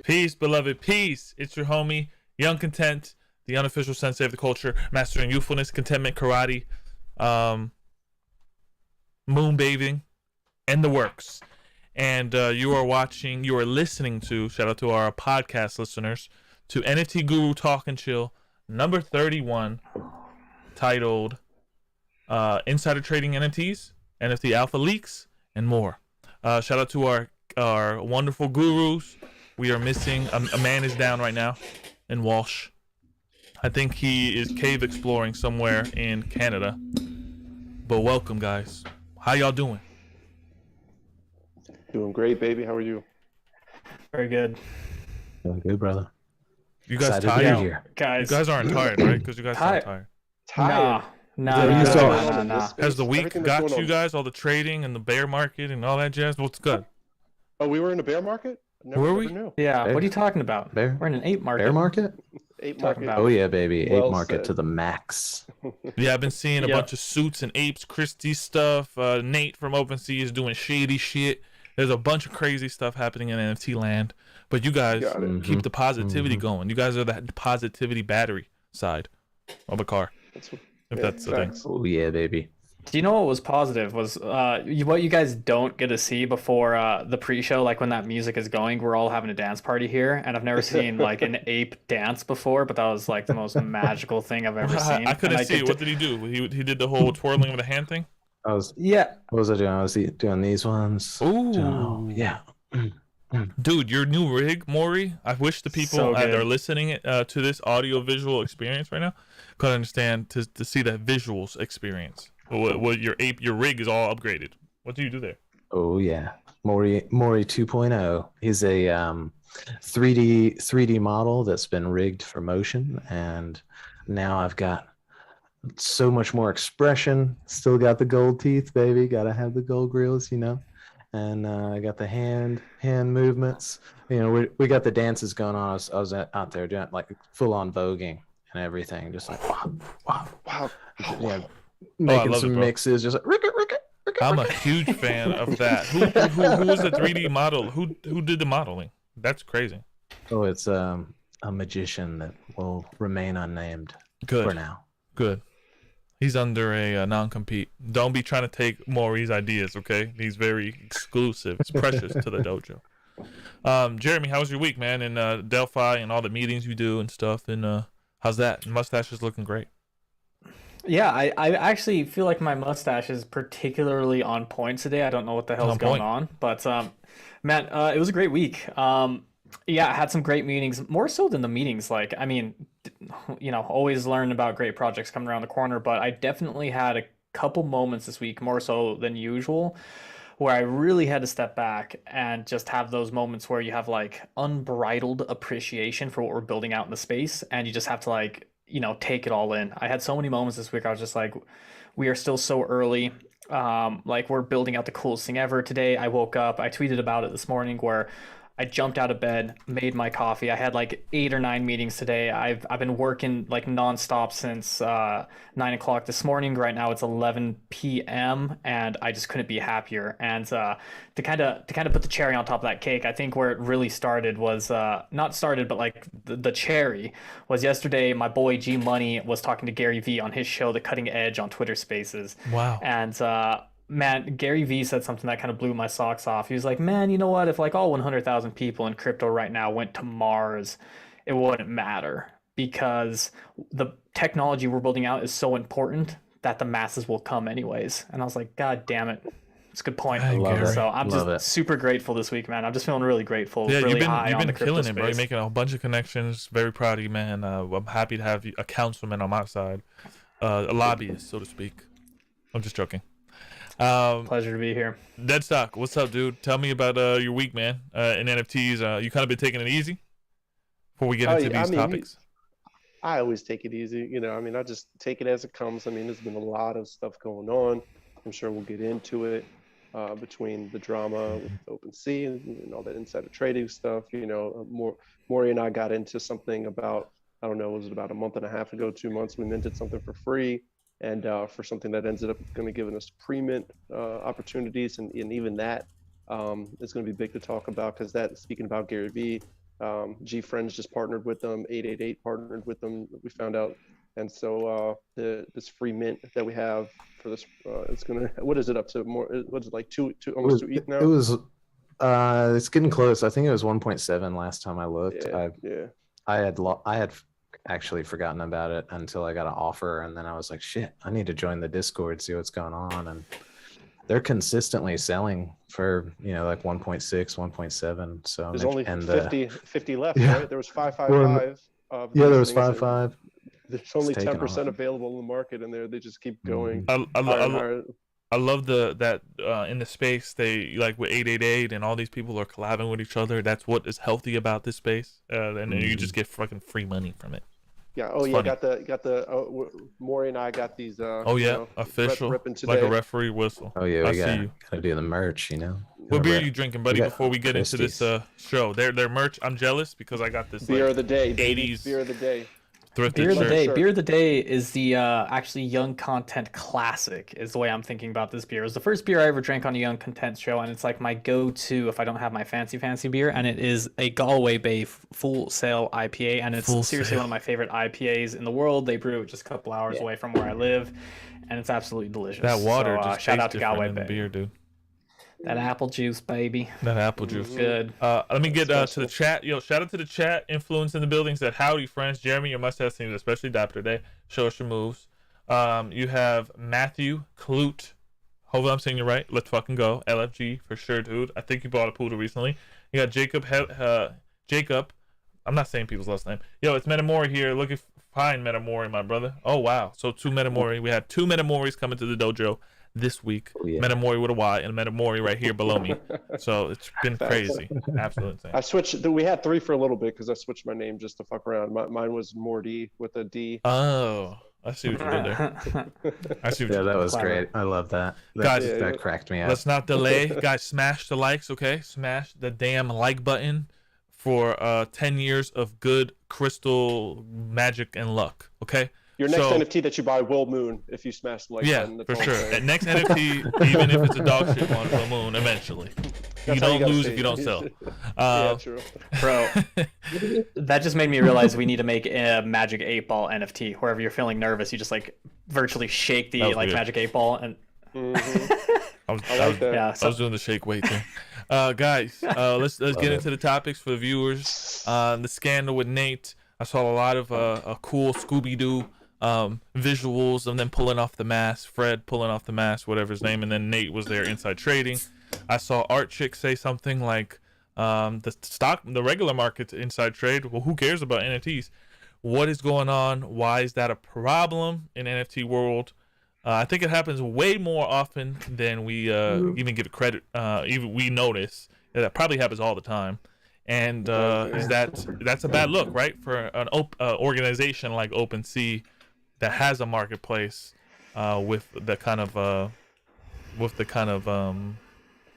Peace, beloved, peace. It's your homie, Young Content, the unofficial sensei of the culture, mastering youthfulness, contentment, karate, moonbathing, and the works. And you are listening to, shout out to our podcast listeners, to NFT Guru Talk and Chill, number 31, titled Insider Trading NFTs, NFT Alpha Leaks, and more. Shout out to our wonderful gurus. We are missing, a man is down right now in Walsh. I think he is cave exploring somewhere in Canada. But welcome, guys. How y'all doing? Doing great, baby. How are you? Very good. Doing good, brother. You guys Excited tired? to be here. You guys aren't tired, right? Because you guys sound tired. Tired? No. Has the week got you guys? All the trading and the bear market and all that jazz? What's good? Oh, we were in a bear market? Were we? Knew. Yeah, Bear? what are you talking about? Bear? We're in an ape market. Bear market? Ape Talking market. about- Oh yeah, baby. Well Ape market said. to the max. Yeah, I've been seeing a Yeah. bunch of suits and apes, Christie stuff. Nate from Opensea is doing shady shit. There's a bunch of crazy stuff happening in NFT land. But you guys Got it. keep the positivity going. You guys are the positivity battery side of a car. That's That's the thing. facts. Oh yeah, baby. Do you know what was positive was what you guys don't get to see before the pre-show, like when that music is going, we're all having a dance party here, and I've never seen like an ape dance before, but that was like the most magical thing I've ever seen. I couldn't And see it. What did he do? He did the whole twirling of the hand thing? What was I doing? I was doing these ones. Ooh. Oh, yeah. Dude, your new rig, Maury. I wish the people So that good. are listening to this audio visual experience right now could understand to see that visuals experience. What your rig is all upgraded. What do you do there? Oh yeah. Mori 2.0. He's a 3D model that's been rigged for motion, and now I've got so much more expression. Still got the gold teeth, baby. Gotta have the gold grills, you know. And I got the hand movements. You know, we got the dances going on. I was out there doing like full on voguing and everything, just like Wow. yeah, making love it, some bro. mixes, just like ricket. I'm a huge fan of that. Who was the 3D model? Who did the modeling? That's crazy. Oh, it's a magician that will remain unnamed for Good. now. Good. He's under a non-compete. Don't be trying to take Maury's ideas, okay? He's very exclusive. It's precious to the dojo. Jeremy, how was your week, man? In Delphi and all the meetings you do and stuff. And how's that? Mustache is looking great. Yeah, I actually feel like my mustache is particularly on point today. I don't know what the hell's On going point. on, but man, it was a great week. Yeah, I had some great meetings, more so than the meetings. Like, I mean, you know, always learn about great projects coming around the corner, but I definitely had a couple moments this week, more so than usual, where I really had to step back and just have those moments where you have like unbridled appreciation for what we're building out in the space, and you just have to like, you know, take it all in. I had so many moments this week. I was just like, we are still so early. Like we're building out the coolest thing ever. Today I woke up, I tweeted about it this morning, where I jumped out of bed, made my coffee. I had like 8 or 9 meetings today. I've been working like nonstop since 9 o'clock this morning. Right now it's 11 p.m. and I just couldn't be happier. And to kind of put the cherry on top of that cake, I think where it really started was not started, but like the cherry was yesterday. My boy G Money was talking to Gary V on his show, The Cutting Edge, on Twitter Spaces. Wow. And man, Gary V said something that kind of blew my socks off. He was like, man, you know what? If like all 100,000 people in crypto right now went to Mars, it wouldn't matter, because the technology we're building out is so important that the masses will come anyways. And I was like, God damn it. It's a good point. I love it. So I'm Love just it. super grateful this week, man. I'm just feeling really grateful. Yeah, really you've high on been the crypto killing it, bro. You're space. making a bunch of connections. Very proud of you, man. I'm happy to have you, a councilman on my side, a lobbyist, so to speak. I'm just joking. Pleasure to be here. DeadStock, what's up, dude? Tell me about your week, man. In NFTs, you kind of been taking it easy before we get into these topics. I always take it easy. You know, I mean, I just take it as it comes. I mean, there's been a lot of stuff going on. I'm sure we'll get into it between the drama with Opensea and all that insider trading stuff. You know, Maury and I got into something about, I don't know, was it about a month and a half ago, 2 months? We minted something for free. And for something that ended up going to give us pre-mint opportunities, and even that is going to be big to talk about, because that, speaking about Gary Vee, G Friends just partnered with them. 888 partnered with them. We found out, and so this free mint that we have for this, it's gonna. What is it up to? More? What is it like almost 2 ETH now? It was. It's getting close. I think it was 1.7 last time I looked. I had actually forgotten about it until I got an offer, and then I was like, shit, I need to join the Discord, see what's going on. And they're consistently selling for, like 1.6, 1.7. So there's only 50 left, yeah. right? There was 555. There was 5.5. There's only 10% available in the market, and they just keep going. I love that in the space they like with 888 and all these people are collabing with each other. That's what is healthy about this space, and you just get fucking free money from it. Yeah. It's funny. got the Maury and I got these. Official, like a referee whistle. Oh yeah, we gotta do the merch, What beer are you drinking, buddy? Before we get into this show, their merch. I'm jealous because I got this beer of the day. 80s beer of the day. Beer of the day. Beer of the day is the actually Young Content Classic is the way I'm thinking about this beer. It was the first beer I ever drank on a Young Content show, and it's like my go-to if I don't have my fancy beer. And it is a Galway Bay Full Sail IPA, and it's seriously one of my favorite IPAs in the world. They brew it just a couple hours away from where I live, and it's absolutely delicious. That water just shout out to Galway Bay. Beer, dude. That apple juice, baby. That apple juice. Good. Let me get to the chat. Yo, shout out to the chat. Influence in the building said, howdy, friends. Jeremy, your mustache seems especially dapper today. Show us your moves. You have Matthew Klute. Hopefully I'm saying it right. Let's fucking go. LFG for sure, dude. I think you bought a poodle recently. You got Jacob. Jacob. I'm not saying people's last name. Yo, it's Metamori here. Looking fine, Metamori, my brother. Oh, wow. So 2 Metamori. We had 2 Metamoris coming to the dojo this week. Metamori with a Y and Metamori right here below me. So it's been crazy. Absolutely insane. I switched. We had 3 for a little bit because I switched my name just to fuck around. Mine was Morty with a D. Oh, I see what you did there. That was great. I love that. Guys, that cracked me up. Let's not delay. Guys, smash the likes, okay? Smash the damn like button for 10 years of good crystal magic and luck, okay? Your next NFT that you buy will moon if you smash the like button. Yeah, for sure. And next NFT, even if it's a dog shit one, will moon eventually. You don't lose if you don't sell. Yeah, true. Bro, that just made me realize we need to make a Magic 8-Ball NFT. Wherever you're feeling nervous, you just like virtually shake the Magic 8-Ball and. I was doing the shake weight thing. Guys, let's get into the topics for the viewers. The scandal with Nate. I saw a lot of a cool Scooby-Doo visuals of them pulling off the mask, Fred pulling off the mask, whatever his name, and then Nate was there inside trading. I saw Art Chick say something like the regular market's inside trade. Well, who cares about NFTs? What is going on? Why is that a problem in NFT world? I think it happens way more often than we even give it credit. Even we notice that probably happens all the time. And that's a bad look, right, for an organization like Opensea that has a marketplace with the kind of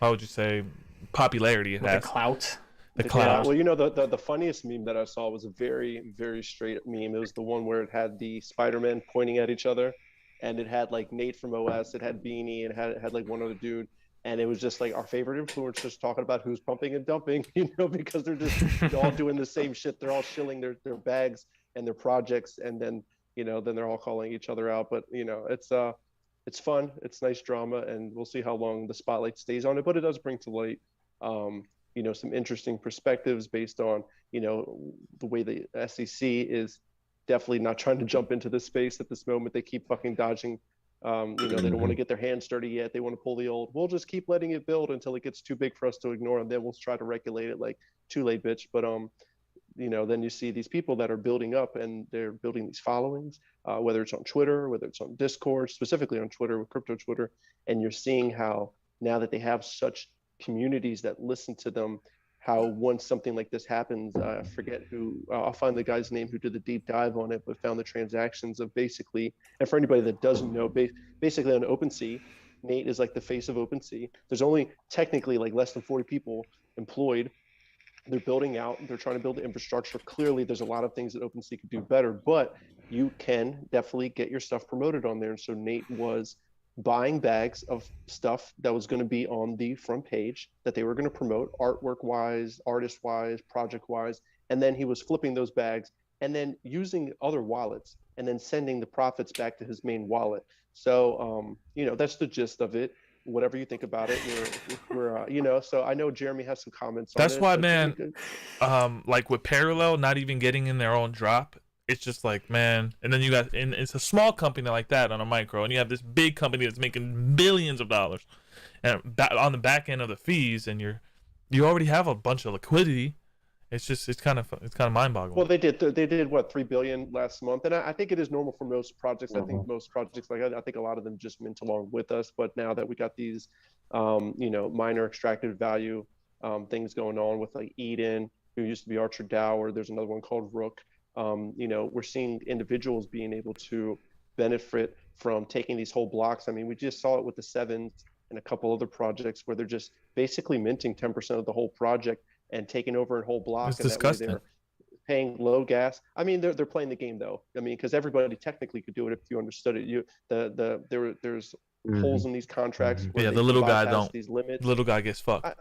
how would you say popularity it has. The clout. The clout. Well, the funniest meme that I saw was a very, very straight meme. It was the one where it had the Spider-Man pointing at each other, and it had like Nate from OS, it had Beanie, and it had like one other dude. And it was just like our favorite influencers talking about who's pumping and dumping, because they're all doing the same shit. They're all shilling their bags and their projects, and then then they're all calling each other out. But it's fun, it's nice drama, and we'll see how long the spotlight stays on it. But it does bring to light, some interesting perspectives based on the way the SEC is definitely not trying to jump into this space at this moment. They keep fucking dodging. They don't want to get their hands dirty yet. They want to pull the old, we'll just keep letting it build until it gets too big for us to ignore, and then we'll try to regulate it. Like, too late, bitch. But then you see these people that are building up, and they're building these followings, whether it's on Twitter, whether it's on Discord, specifically on Twitter with crypto Twitter, and you're seeing how now that they have such communities that listen to them, how once something like this happens, I forget who, I'll find the guy's name who did the deep dive on it, but found the transactions of basically, and for anybody that doesn't know, basically on OpenSea, Nate is like the face of OpenSea. There's only technically like less than 40 people employed. They're building out, they're trying to build the infrastructure. Clearly there's a lot of things that OpenSea could do better, but you can definitely get your stuff promoted on there. And so Nate was buying bags of stuff that was going to be on the front page that they were going to promote artwork wise, artist wise, project wise. And then he was flipping those bags and then using other wallets and then sending the profits back to his main wallet. So, you know, that's the gist of it. Whatever you think about it, we're you know, so I know Jeremy has some comments on it. That's why, man, like with Parallel not even getting in their own drop, it's just like, man. And then you got, and it's a small company like that on a micro, and you have this big company that's making billions of dollars, and on the back end of the fees, and you already have a bunch of liquidity. It's just, it's kind of mind-boggling. Well, they did what, 3 billion last month, and I think it is normal for most projects. I think most projects like that, I think a lot of them just mint along with us. But now that we got these, you know, minor extracted value things going on with like Eden, who used to be Archer DAO, or there's another one called Rook. You know, we're seeing individuals being able to benefit from taking these whole blocks. I mean, we just saw it with the Sevens and a couple other projects where they're just basically minting 10% of the whole project and taking over a whole block. It's and disgusting. That way they're paying low gas. I mean, they're playing the game though. I mean, because everybody technically could do it if you understood it. There's holes in these contracts. Yeah, the little guy don't. These limits. The little guy gets fucked.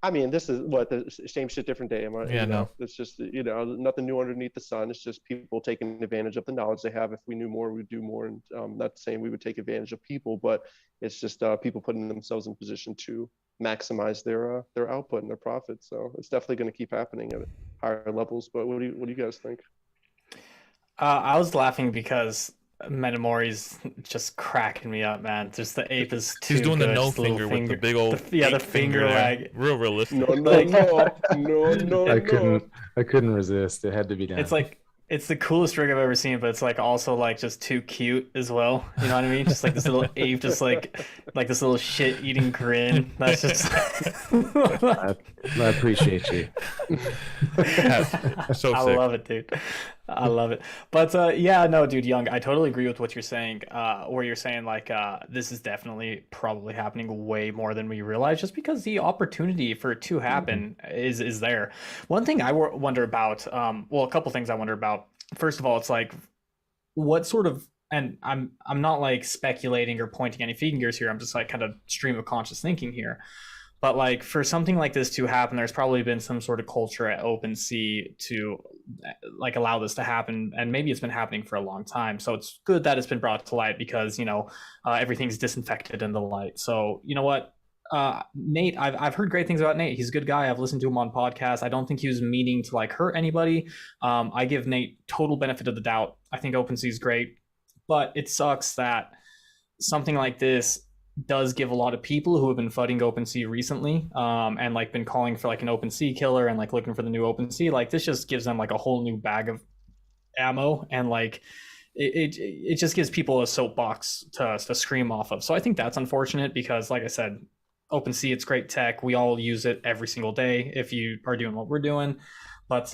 I mean, this is what the same shit, different day. Yeah, no. It's just, you know, nothing new underneath the sun. It's just people taking advantage of the knowledge they have. If we knew more, we'd do more. And not saying we would take advantage of people, but it's just people putting themselves in position to maximize their output and their profits. So it's definitely going to keep happening at higher levels. But what do you guys think? I was laughing because Metamori's just cracking me up, man. Just the ape is too He's doing good. the no Just the little finger with the big old the finger lag. Real realistic. No. I couldn't resist. It had to be done. It's like, it's the coolest rig I've ever seen, but it's like also like just too cute as well. You know what I mean? Just like this little ape, just like this little shit eating grin. That's just. I appreciate you. So I sick. love it, dude. I love it. But yeah, no, dude, Young, I totally agree with what you're saying. Where you're saying like this is definitely probably happening way more than we realize, just because the opportunity for it to happen is there. One thing I wonder about, well, a couple things I wonder about. First of all, it's like what sort of, and I'm not like speculating or pointing any fingers here. I'm just like kind of stream of conscious thinking here. But like for something like this to happen, there's probably been some sort of culture at Opensea to like allow this to happen, and maybe it's been happening for a long time. So it's good that it's been brought to light because, you know, everything's disinfected in the light. So you know what, Nate, I've heard great things about Nate. He's a good guy. I've listened to him on podcasts. I don't think he was meaning to like hurt anybody. I give Nate total benefit of the doubt. I think Opensea is great, but it sucks that something like this does give a lot of people who have been fighting Opensea recently, and like been calling for like an Opensea killer and like looking for the new Opensea. Like this just gives them like a whole new bag of ammo, and like it just gives people a soapbox to scream off of. So I think that's unfortunate because, like I said, Opensea, it's great tech. We all use it every single day if you are doing what we're doing. But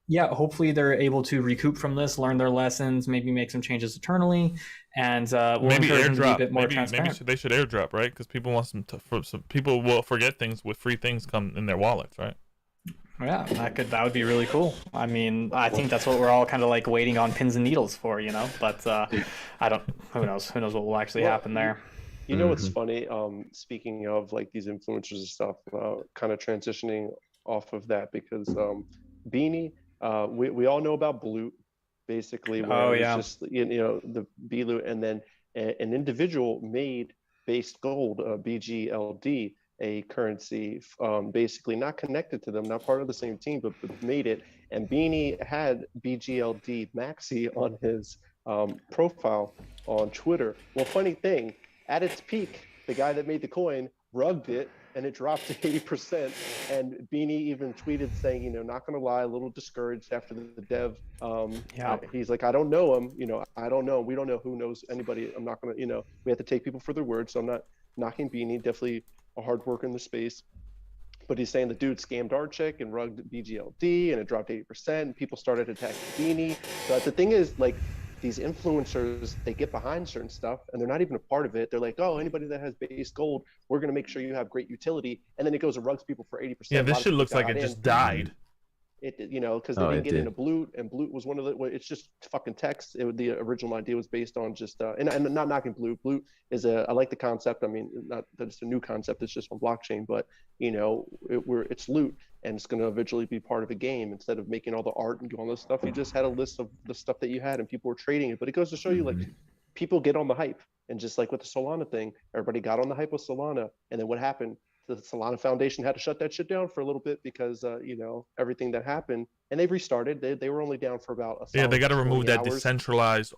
yeah, hopefully they're able to recoup from this, learn their lessons, maybe make some changes internally, and we'll maybe airdrop. A bit more maybe transparent. they should airdrop, right? Because people want some people will forget things with free things come in their wallets, right? Yeah, that would be really cool. I mean, I think that's what we're all kind of like waiting on pins and needles for, you know. But I don't. Who knows what will actually happen there. You know what's funny? Speaking of like these influencers and stuff, kind of transitioning off of that, because Beanie, we all know about Blue, basically. Where it's just, you know, the B-Loot, and then an individual made based gold, BGLD, a currency, basically not connected to them, not part of the same team, but made it. And Beanie had BGLD Maxi on his profile on Twitter. Well, funny thing, at its peak, the guy that made the coin rugged it and it dropped to 80%. And Beanie even tweeted saying, you know, not gonna lie, a little discouraged after the dev. He's like, I don't know him, you know, I don't know. We don't know who knows anybody. I'm not gonna, you know, we have to take people for their word. So I'm not knocking Beanie, definitely a hard worker in the space. But he's saying the dude scammed our chick and rugged BGLD and it dropped 80%. And people started attacking Beanie. But the thing is, like, these influencers, they get behind certain stuff and they're not even a part of it. They're like, oh, anybody that has base gold, we're going to make sure you have great utility. And then it goes and rugs people for 80%. Yeah, this shit looks like it just died. because they didn't get into Blute, and Blute was one of the. It's just fucking text. The original idea was based on just and not knocking Blute. Blute is I like the concept. I mean, not that it's a new concept. It's just on blockchain, but it's loot, and it's going to eventually be part of a game. Instead of making all the art and doing all this stuff, you just had a list of the stuff that you had, and people were trading it. But it goes to show you, like, people get on the hype, and just like with the Solana thing, everybody got on the hype with Solana, and then what happened? The Solana Foundation had to shut that shit down for a little bit because everything that happened, and they've restarted. They were only down for about they got to remove that hours. decentralized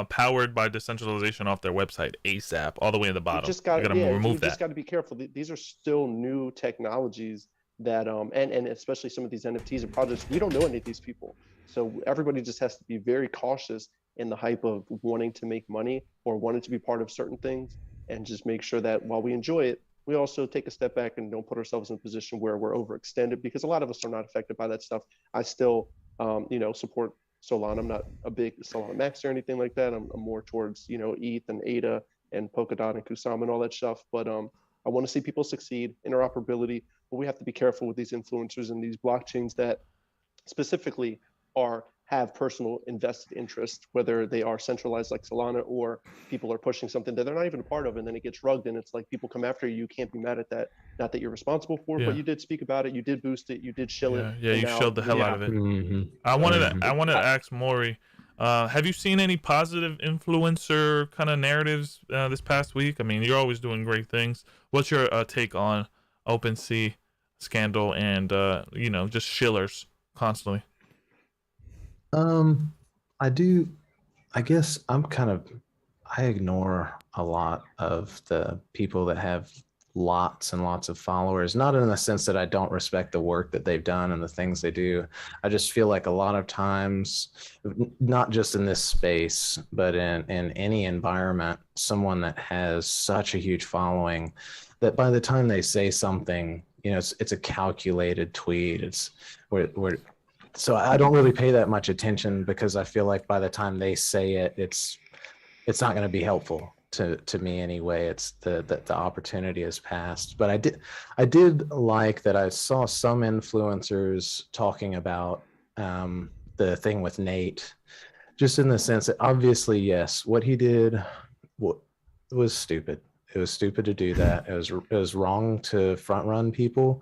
powered by decentralization off their website ASAP, all the way at the bottom. You got to remove that. You just got to be careful. These are still new technologies that and especially some of these NFTs and projects, we don't know any of these people, so everybody just has to be very cautious in the hype of wanting to make money or wanting to be part of certain things, and just make sure that while we enjoy it, we also take a step back and don't put ourselves in a position where we're overextended, because a lot of us are not affected by that stuff. I still, support Solana. I'm not a big Solana max or anything like that. I'm more towards, ETH and ADA and Polkadot and Kusama and all that stuff. But I want to see people succeed, interoperability, but we have to be careful with these influencers and these blockchains that specifically have personal invested interest, whether they are centralized like Solana or people are pushing something that they're not even a part of, and then it gets rugged, and it's like people come after you. You can't be mad at that. Not that you're responsible for it, but you did speak about it, you did boost it, you did shill it. Yeah, you shilled the hell out of it. Mm-hmm. I wanted to ask Maury, have you seen any positive influencer kind of narratives this past week? I mean, you're always doing great things. What's your take on Opensea scandal and just shillers constantly? I guess I ignore a lot of the people that have lots and lots of followers, not in the sense that I don't respect the work that they've done and the things they do. I just feel like a lot of times, not just in this space, but in any environment, someone that has such a huge following that by the time they say something, it's a calculated tweet. So I don't really pay that much attention, because I feel like by the time they say it, it's not going to be helpful to me anyway. It's the opportunity has passed. But I did like that I saw some influencers talking about the thing with Nate, just in the sense that obviously, yes, what he did was stupid. It was stupid to do that. It was wrong to front run people.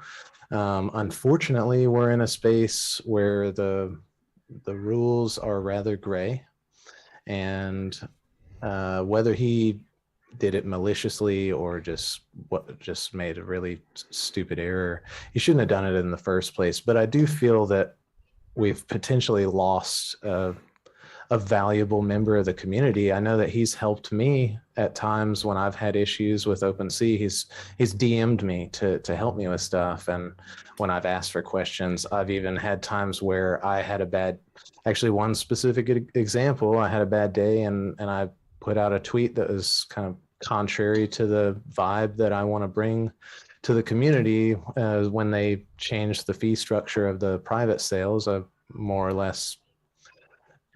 Unfortunately, we're in a space where the rules are rather gray, and whether he did it maliciously or just made a really stupid error, he shouldn't have done it in the first place. But I do feel that we've potentially lost a valuable member of the community. I know that he's helped me at times when I've had issues with Opensea. He's DM'd me to help me with stuff, and when I've asked for questions, I've even had times where I had one specific example, I had a bad day, and I put out a tweet that was kind of contrary to the vibe that I want to bring to the community. When they changed the fee structure of the private sales, I more or less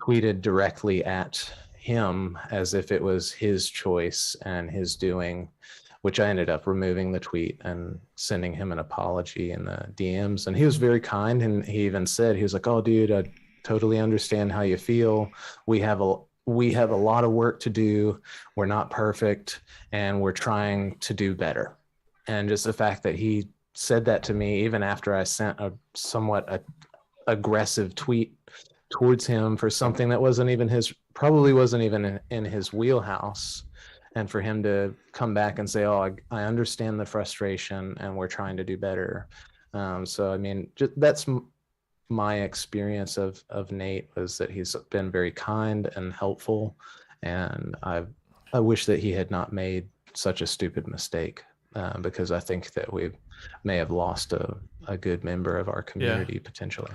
tweeted directly at him as if it was his choice and his doing, which I ended up removing the tweet and sending him an apology in the DMs. And he was very kind, and he even said, he was like, "Oh, dude, I totally understand how you feel. We have a lot of work to do. We're not perfect, and we're trying to do better." And just the fact that he said that to me, even after I sent a somewhat aggressive tweet towards him for something that probably wasn't even in his wheelhouse, and for him to come back and say, "Oh, I understand the frustration, and we're trying to do better." So I mean, that's my experience of Nate, was that he's been very kind and helpful, and I wish that he had not made such a stupid mistake, because I think that we may have lost a good member of our community potentially.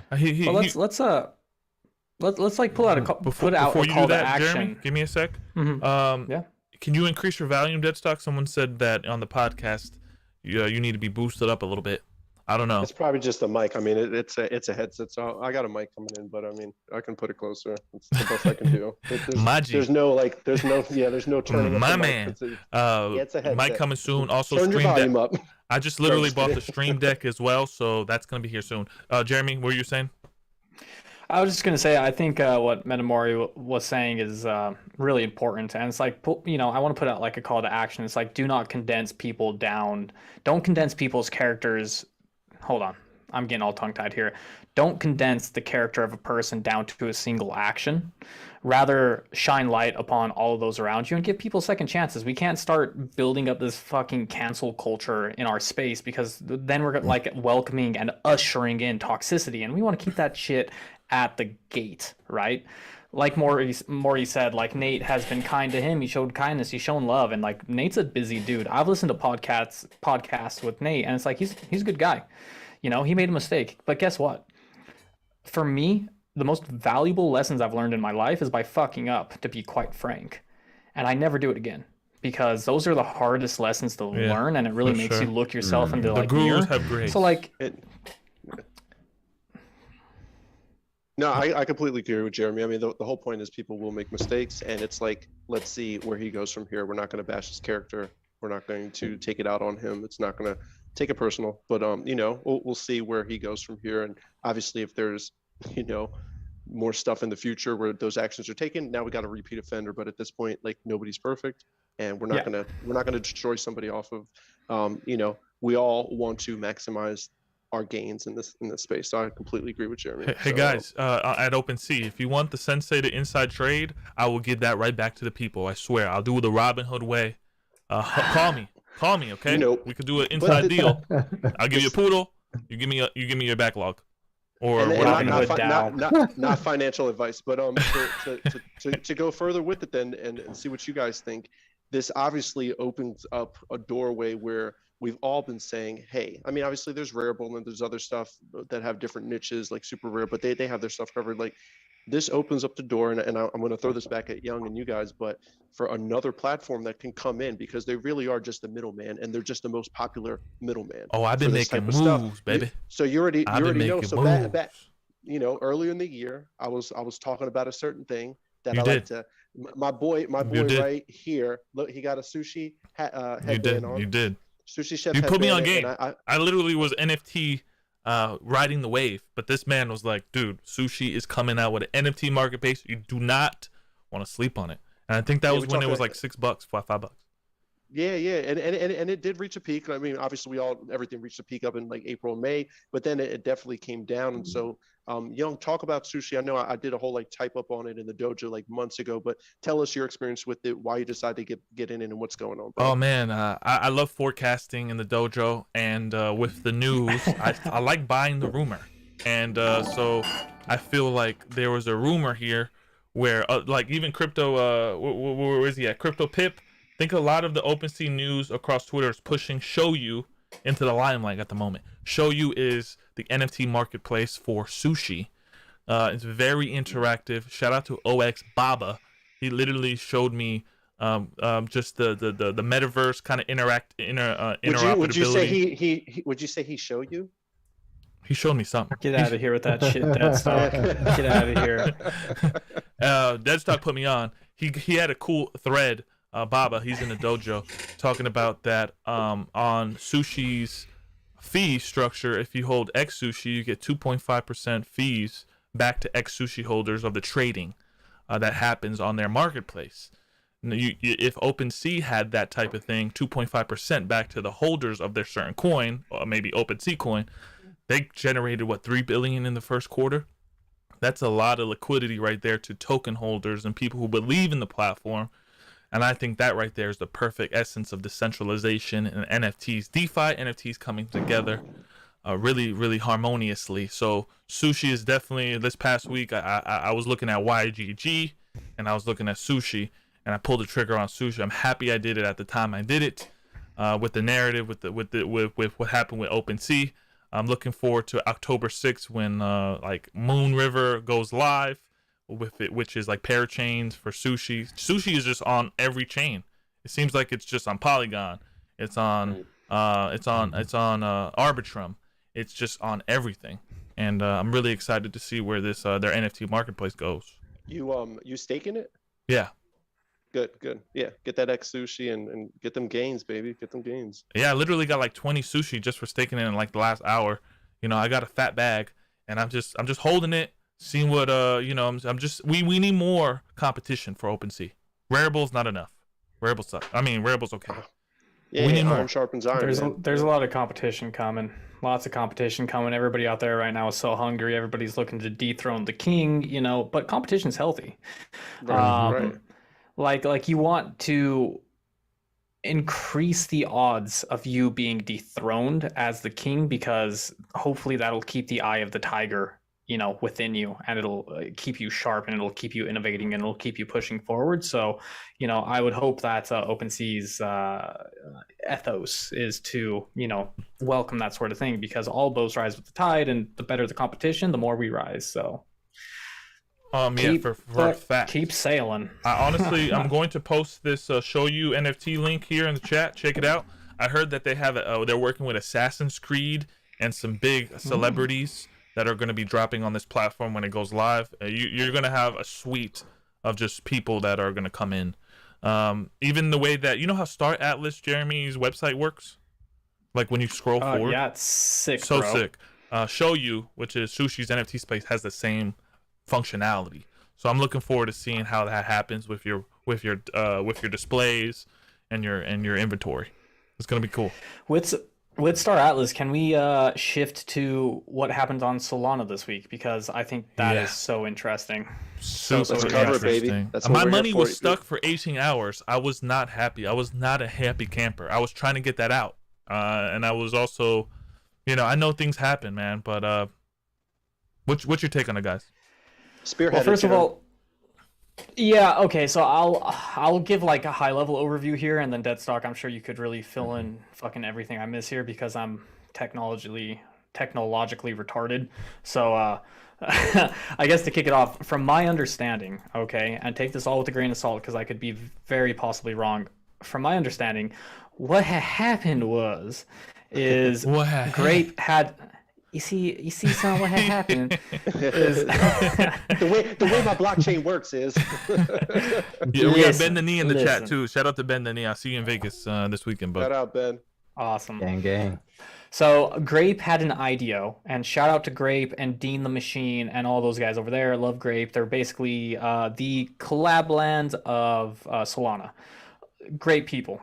Let's like pull out a call to action. Jeremy, give me a sec. Mm-hmm. Can you increase your volume, DeadStock? Someone said that on the podcast you need to be boosted up a little bit. I don't know. It's probably just a mic. I mean, it's a headset, so I got a mic coming in, but I mean, I can put it closer. It's the best I can do. There's no turning up My the mic. man. It's a headset. Mic coming soon. Also, Turn your Stream volume Deck. up. I just literally just bought the kidding. Stream Deck as well, so that's gonna be here soon. Jeremy, what were you saying? I was just gonna say, I think what Metamori was saying is really important, and it's like, I want to put out like a call to action. It's like, do not condense people down. Don't condense people's characters. Hold on, I'm getting all tongue-tied here. Don't condense the character of a person down to a single action. Rather, shine light upon all of those around you and give people second chances. We can't start building up this fucking cancel culture in our space, because then we're like welcoming and ushering in toxicity, and we want to keep that shit at the gate, right? Like Maury said, like, Nate has been kind to him. He showed kindness. He's shown love, and like, Nate's a busy dude. I've listened to podcasts with Nate, and it's like, he's a good guy. He made a mistake, but guess what? For me, the most valuable lessons I've learned in my life is by fucking up, to be quite frank. And I never do it again, because those are the hardest lessons to learn, and it really makes you look yourself into like gurus mirror. have grace. So like, No, I completely agree with Jeremy. I mean, the whole point is people will make mistakes, and it's like, let's see where he goes from here. We're not going to bash his character. We're not going to take it out on him. It's not going to take it personal, but we'll see where he goes from here. And obviously, if there's more stuff in the future where those actions are taken, now we got a repeat offender. But at this point, like, nobody's perfect, and we're not gonna destroy somebody off of we all want to maximize our gains in this space. So I completely agree with Jeremy. Hey guys, at Opensea, if you want the Sensei to inside trade, I will give that right back to the people. I swear, I'll do it the Robin Hood way. Call me, okay? We could do an inside deal. I'll give you a poodle. You give me your backlog. Or not financial advice, but to go further with it then and see what you guys think. This obviously opens up a doorway where we've all been saying, hey, I mean, obviously there's Rareable and there's other stuff that have different niches like super rare, but they have their stuff covered. Like, this opens up the door, and I'm going to throw this back at Young and you guys, but for another platform that can come in, because they really are just a middleman, and they're just the most popular middleman. Oh, I've been making moves, baby. So you already know. So back, earlier in the year, I was talking about a certain thing that like to. My boy right here. Look, he got a sushi headband on. You did. Sushi chef. You put me on game. I literally was NFT riding the wave, but this man was like, dude, sushi is coming out with an NFT marketplace. You do not want to sleep on it. And I think that was when it was like $6, $5. Yeah, and it did reach a peak. I mean, obviously everything reached a peak up in like April and May, but then it definitely came down. And so, Young, talk about sushi. I know I did a whole like type up on it in the dojo like months ago, but tell us your experience with it, why you decided to get in it, and what's going on, bro. Oh man, I love forecasting in the dojo, and with the news, I like buying the rumor, and so I feel like there was a rumor here where like even crypto, where is he at? Crypto Pip. I think a lot of the Opensea news across Twitter is pushing ShowU into the limelight at the moment. ShowU is the NFT marketplace for sushi. It's very interactive. Shout out to OX Baba. He literally showed me just the metaverse kind of interoperability. Would you say he showed you? He showed me something. Get out of here with that shit, DeadStock. Get out of here. DeadStock put me on. He had a cool thread. Baba, he's in the dojo, talking about that on Sushi's fee structure. If you hold X Sushi, you get 2.5% fees back to X Sushi holders of the trading that happens on their marketplace. If Opensea had that type of thing, 2.5% back to the holders of their certain coin, or maybe Opensea coin, they generated $3 billion in the first quarter. That's a lot of liquidity right there to token holders and people who believe in the platform. And I think that right there is the perfect essence of decentralization and NFTs. DeFi, NFTs coming together really, really harmoniously. So sushi is definitely, this past week, I was looking at YGG and I was looking at sushi, and I pulled the trigger on sushi. I'm happy I did it at the time I did it, with the narrative, with what happened with Opensea. I'm looking forward to October 6th when like Moon River goes live with it, which is like parachains for sushi. Sushi is just on every chain. It seems like it's just on Polygon. It's on Arbitrum. It's just on everything, and I'm really excited to see where this their NFT marketplace goes. You staking it? Yeah. Good. Yeah, get that X sushi and get them gains, baby. Get them gains. Yeah, I literally got like 20 sushi just for staking it in like the last hour. You know, I got a fat bag, and I'm just holding it, seeing what you know. I'm just we need more competition for OpenSea. Rareable's not enough. Rarible suck. I mean, Rariable's okay. Yeah, we need iron more. sharpens iron. There's a lot of competition coming. Lots of competition coming. Everybody out there right now is so hungry. Everybody's looking to dethrone the king, you know, but competition's healthy. Right. Like you want to increase the odds of you being dethroned as the king, because hopefully that'll keep the eye of the tiger, you know, within you, and it'll keep you sharp, and it'll keep you innovating, and it'll keep you pushing forward. So, you know, I would hope that OpenSea's ethos is to, you know, welcome that sort of thing, because all boats rise with the tide, and the better the competition, the more we rise. So for a fact. Keep sailing. Honestly, I'm going to post this show you NFT link here in the chat. Check it out. I heard that they have they're working with Assassin's Creed and some big celebrities that are going to be dropping on this platform when it goes live. You're going to have a suite of just people that are going to come in. Even the way that, you know how Star Atlas, Jeremy's website works? Like when you scroll forward? Yeah, it's sick, so bro. sick. Show You, which is Sushi's NFT space, has the same functionality. So I'm looking forward to seeing how that happens with your displays and your inventory. It's going to be cool. With Star Atlas, can we shift to what happened on Solana this week? Because I think that is so interesting. Super Let's cover it, baby. interesting. That's what My we're here money for. was stuck for 18 hours. I was not happy. I was not a happy camper. I was trying to get that out. And I was also, you know, I know things happen, man. But what's your take on it, guys? Spearhead. Well, first of all, yeah, okay, so I'll give like a high level overview here, and then DeadStock, I'm sure you could really fill in fucking everything I miss here, because I'm technologically retarded. So I guess to kick it off, from my understanding, okay, and take this all with a grain of salt because I could be very possibly wrong. From my understanding, what happened is Grape had. You see, son, what had happened is the way my blockchain works is. Yeah, we got Ben the Knee in the chat too. Shout out to Ben the Knee. I'll see you in Vegas this weekend, bud. Shout out, Ben. Awesome. Gang. So Grape had an IDO, and shout out to Grape and Dean the Machine and all those guys over there. Love Grape. They're basically the collab land of Solana. Great people.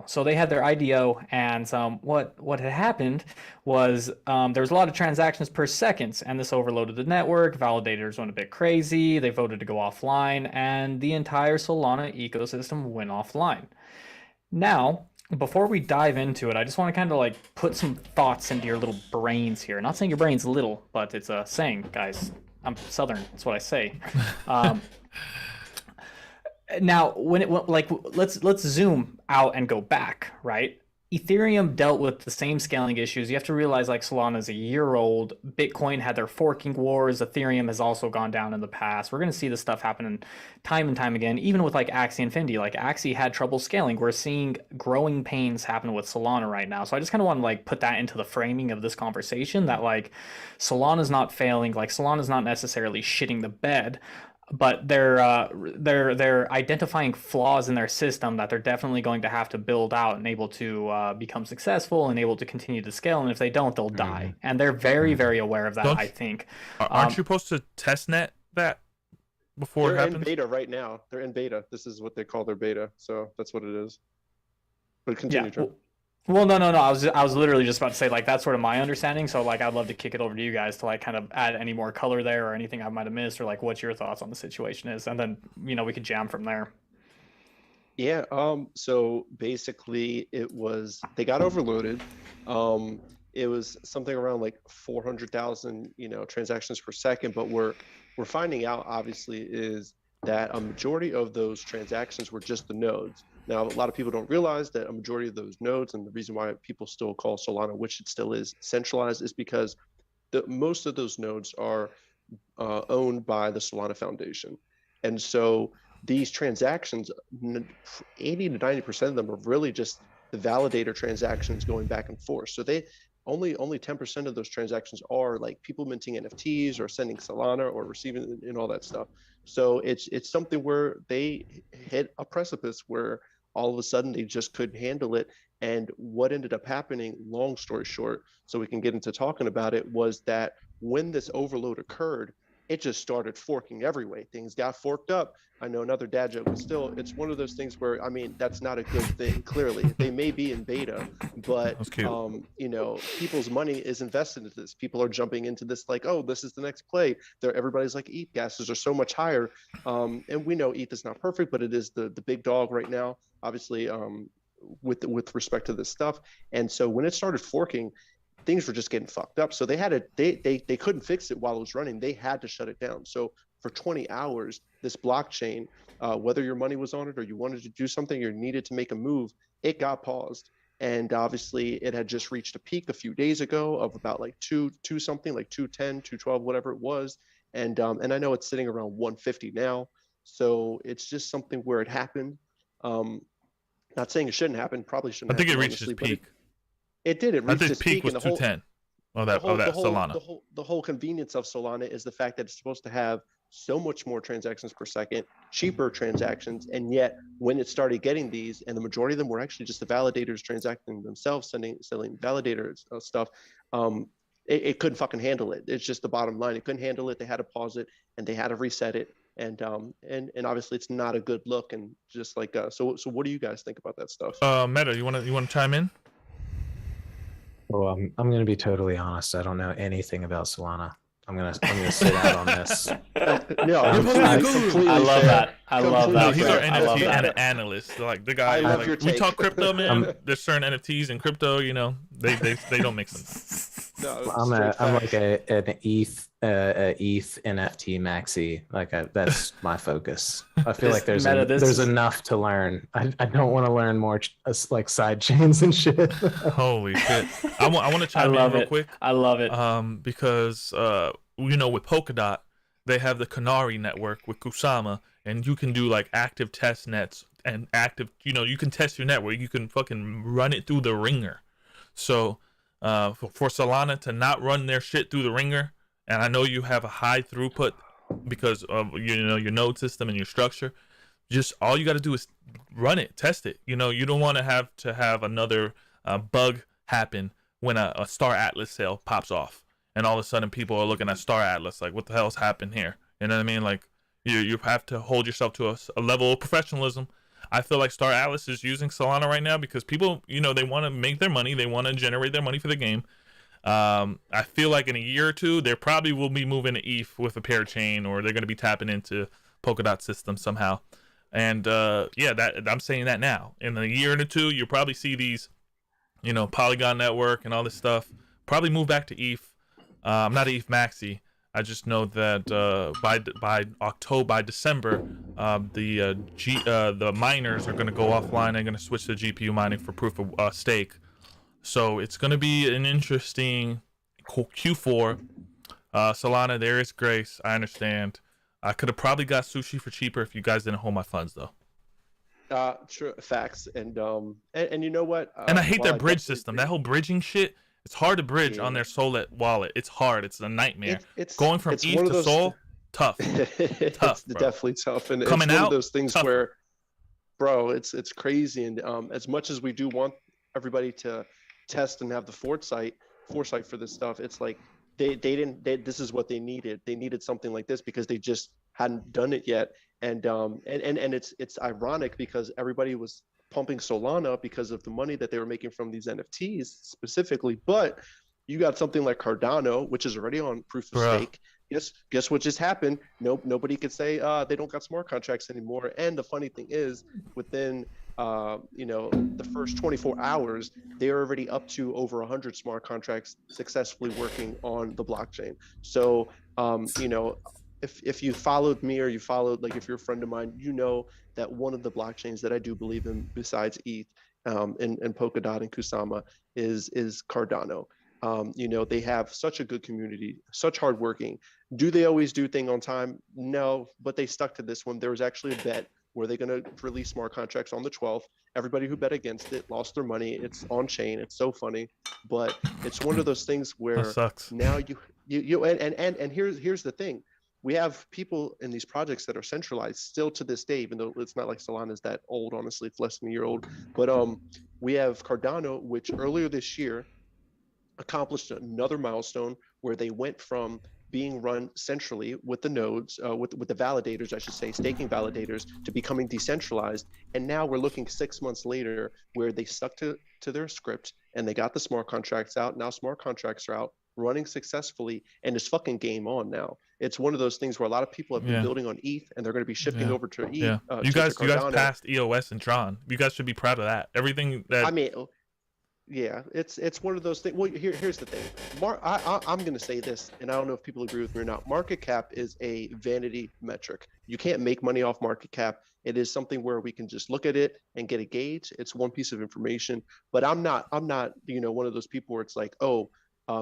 So they had their IDO, and what had happened was there was a lot of transactions per second, and this overloaded the network. Validators went a bit crazy. They voted to go offline, and the entire Solana ecosystem went offline. Now, before we dive into it, I just want to kind of like put some thoughts into your little brains here. Not saying your brain's little, but it's a saying, guys. I'm Southern. That's what I say. Now, let's zoom out and go back, right? Ethereum dealt with the same scaling issues. You have to realize, like, Solana is a year old. Bitcoin had their forking wars. Ethereum has also gone down in the past. We're going to see this stuff happen time and time again, even with like Axie Infinity. Like Axie had trouble scaling. We're seeing growing pains happen with Solana right now. So I just kind of want to like put that into the framing of this conversation, that like Solana's not failing. Like Solana's not necessarily shitting the bed, but they're identifying flaws in their system that they're definitely going to have to build out and able to become successful and able to continue to scale. And if they don't, they'll die. And they're very, very aware of that, I think. Aren't you supposed to testnet that before it happens? They're in beta right now. They're in beta. This is what they call their beta. So that's what it is. But continue, Trevor. Well, no. I was literally just about to say, like, that's sort of my understanding. So, like, I'd love to kick it over to you guys to, like, kind of add any more color there or anything I might have missed, or, like, what your thoughts on the situation is. And then, you know, we could jam from there. Yeah. So basically they got overloaded. It was something around like 400,000, transactions per second. But we're finding out, obviously, is that a majority of those transactions were just the nodes. Now, a lot of people don't realize that a majority of those nodes, and the reason why people still call Solana, which it still is, centralized, is because most of those nodes are owned by the Solana Foundation. And so these transactions, 80 to 90% of them are really just the validator transactions going back and forth. So only 10% of those transactions are like people minting NFTs or sending Solana or receiving and all that stuff. So it's something where they hit a precipice where all of a sudden they just couldn't handle it. And what ended up happening, long story short, so we can get into talking about it, was that when this overload occurred, it just started forking every way. Things got forked up. I know another dad joke, but still, it's one of those things where, I mean, that's not a good thing. Clearly, they may be in beta, but you know, people's money is invested into this. People are jumping into this like, oh, this is the next play. Everybody's like, ETH gases are so much higher, and we know ETH is not perfect, but it is the big dog right now, obviously, with respect to this stuff. And so when it started forking, things were just getting fucked up. So they had they couldn't fix it while it was running. They had to shut it down. So for 20 hours, this blockchain, whether your money was on it or you wanted to do something or needed to make a move, it got paused. And obviously it had just reached a peak a few days ago of about like two something, like 210, 212, whatever it was. And I know it's sitting around 150 now. So it's just something where it happened. Not saying it shouldn't happen, probably shouldn't happen. I think it reached its peak. It did. It reached its peak, was and the whole 210. Solana. The whole convenience of Solana is the fact that it's supposed to have so much more transactions per second, cheaper transactions, and yet when it started getting these, and the majority of them were actually just the validators transacting themselves, selling validators stuff, it couldn't fucking handle it. It's just the bottom line. It couldn't handle it. They had to pause it and they had to reset it. And obviously it's not a good look. And just like so what do you guys think about that stuff? Meta, you wanna chime in? Well, I'm going to be totally honest. I don't know anything about Solana. I'm gonna sit out on this. No, I love that. I love that. He's our NFT analyst. Like the guy. Like, we talk crypto, man. There's certain NFTs in crypto. You know, they don't mix them. No, I'm like an ETH NFT maxi. Like that's my focus. I feel like there's enough to learn. I don't want to learn more like side chains and shit. Holy shit! I want to chime in real quick. I love it. Because you know, with Polkadot, they have the Canary network with Kusama, and you can do like active test nets and active. You know, you can test your network. You can fucking run it through the ringer. So. For Solana to not run their shit through the ringer, and I know you have a high throughput because of your node system and your structure, just all you got to do is run it, test it. You know, you don't want to have another bug happen when a Star Atlas sale pops off, and all of a sudden people are looking at Star Atlas like, what the hell's happened here? You know what I mean? Like you have to hold yourself to a level of professionalism. I feel like Star Atlas is using Solana right now because people, you know, they want to make their money. They want to generate their money for the game. I feel like in a year or two, they probably will be moving to ETH with a parachain, or they're going to be tapping into Polkadot system somehow. And yeah, I'm saying that now. In a year or two, you'll probably see these, you know, Polygon network and all this stuff probably move back to ETH. I'm not ETH maxi. I just know that by December, the miners are going to go offline. They're going to switch to GPU mining for proof of stake. So it's going to be an interesting Q4. Solana, there is grace. I understand. I could have probably got sushi for cheaper if you guys didn't hold my funds, though. True, facts. And you know what? And I hate their bridge system. That whole bridging shit. It's hard to bridge on their Solid wallet. It's hard. It's a nightmare. It's going from ETH to Sol, tough. It's definitely tough. And coming it's one out, of those things tough. where, bro, it's crazy. And as much as we do want everybody to test and have the foresight for this stuff, it's like they didn't. This is what they needed. They needed something like this because they just hadn't done it yet. And it's ironic because everybody was pumping Solana because of the money that they were making from these NFTs specifically, but you got something like Cardano, which is already on proof of stake. Guess what just happened? Nobody could say they don't got smart contracts anymore. And the funny thing is, within the first 24 hours, they're already up to over 100 smart contracts successfully working on the blockchain. So if you followed me or you followed, like if you're a friend of mine, you know that one of the blockchains that I do believe in besides ETH and Polkadot and Kusama is Cardano. They have such a good community, such hardworking. Do they always do thing on time? No, but they stuck to this one. There was actually a bet were they going to release smart contracts on the 12th? Everybody who bet against it lost their money. It's on chain. It's so funny, but it's one of those things where That sucks. now and here's the thing. We have people in these projects that are centralized still to this day, even though it's not like Solana's that old, honestly, it's less than a year old. But we have Cardano, which earlier this year accomplished another milestone where they went from being run centrally with the nodes, with the validators, I should say, staking validators, to becoming decentralized. And now we're looking 6 months later where they stuck to their script and they got the smart contracts out. Now smart contracts are out, running successfully, and it's fucking game on now. It's one of those things where a lot of people have been building on ETH and they're going to be shifting over to ETH. You guys passed EOS and Tron. You guys should be proud of that. Everything that yeah, it's one of those things. Well, here's the thing. I'm going to say this, and I don't know if people agree with me or not. Market cap is a vanity metric. You can't make money off market cap. It is something where we can just look at it and get a gauge. It's one piece of information. But I'm not, one of those people where it's like, oh,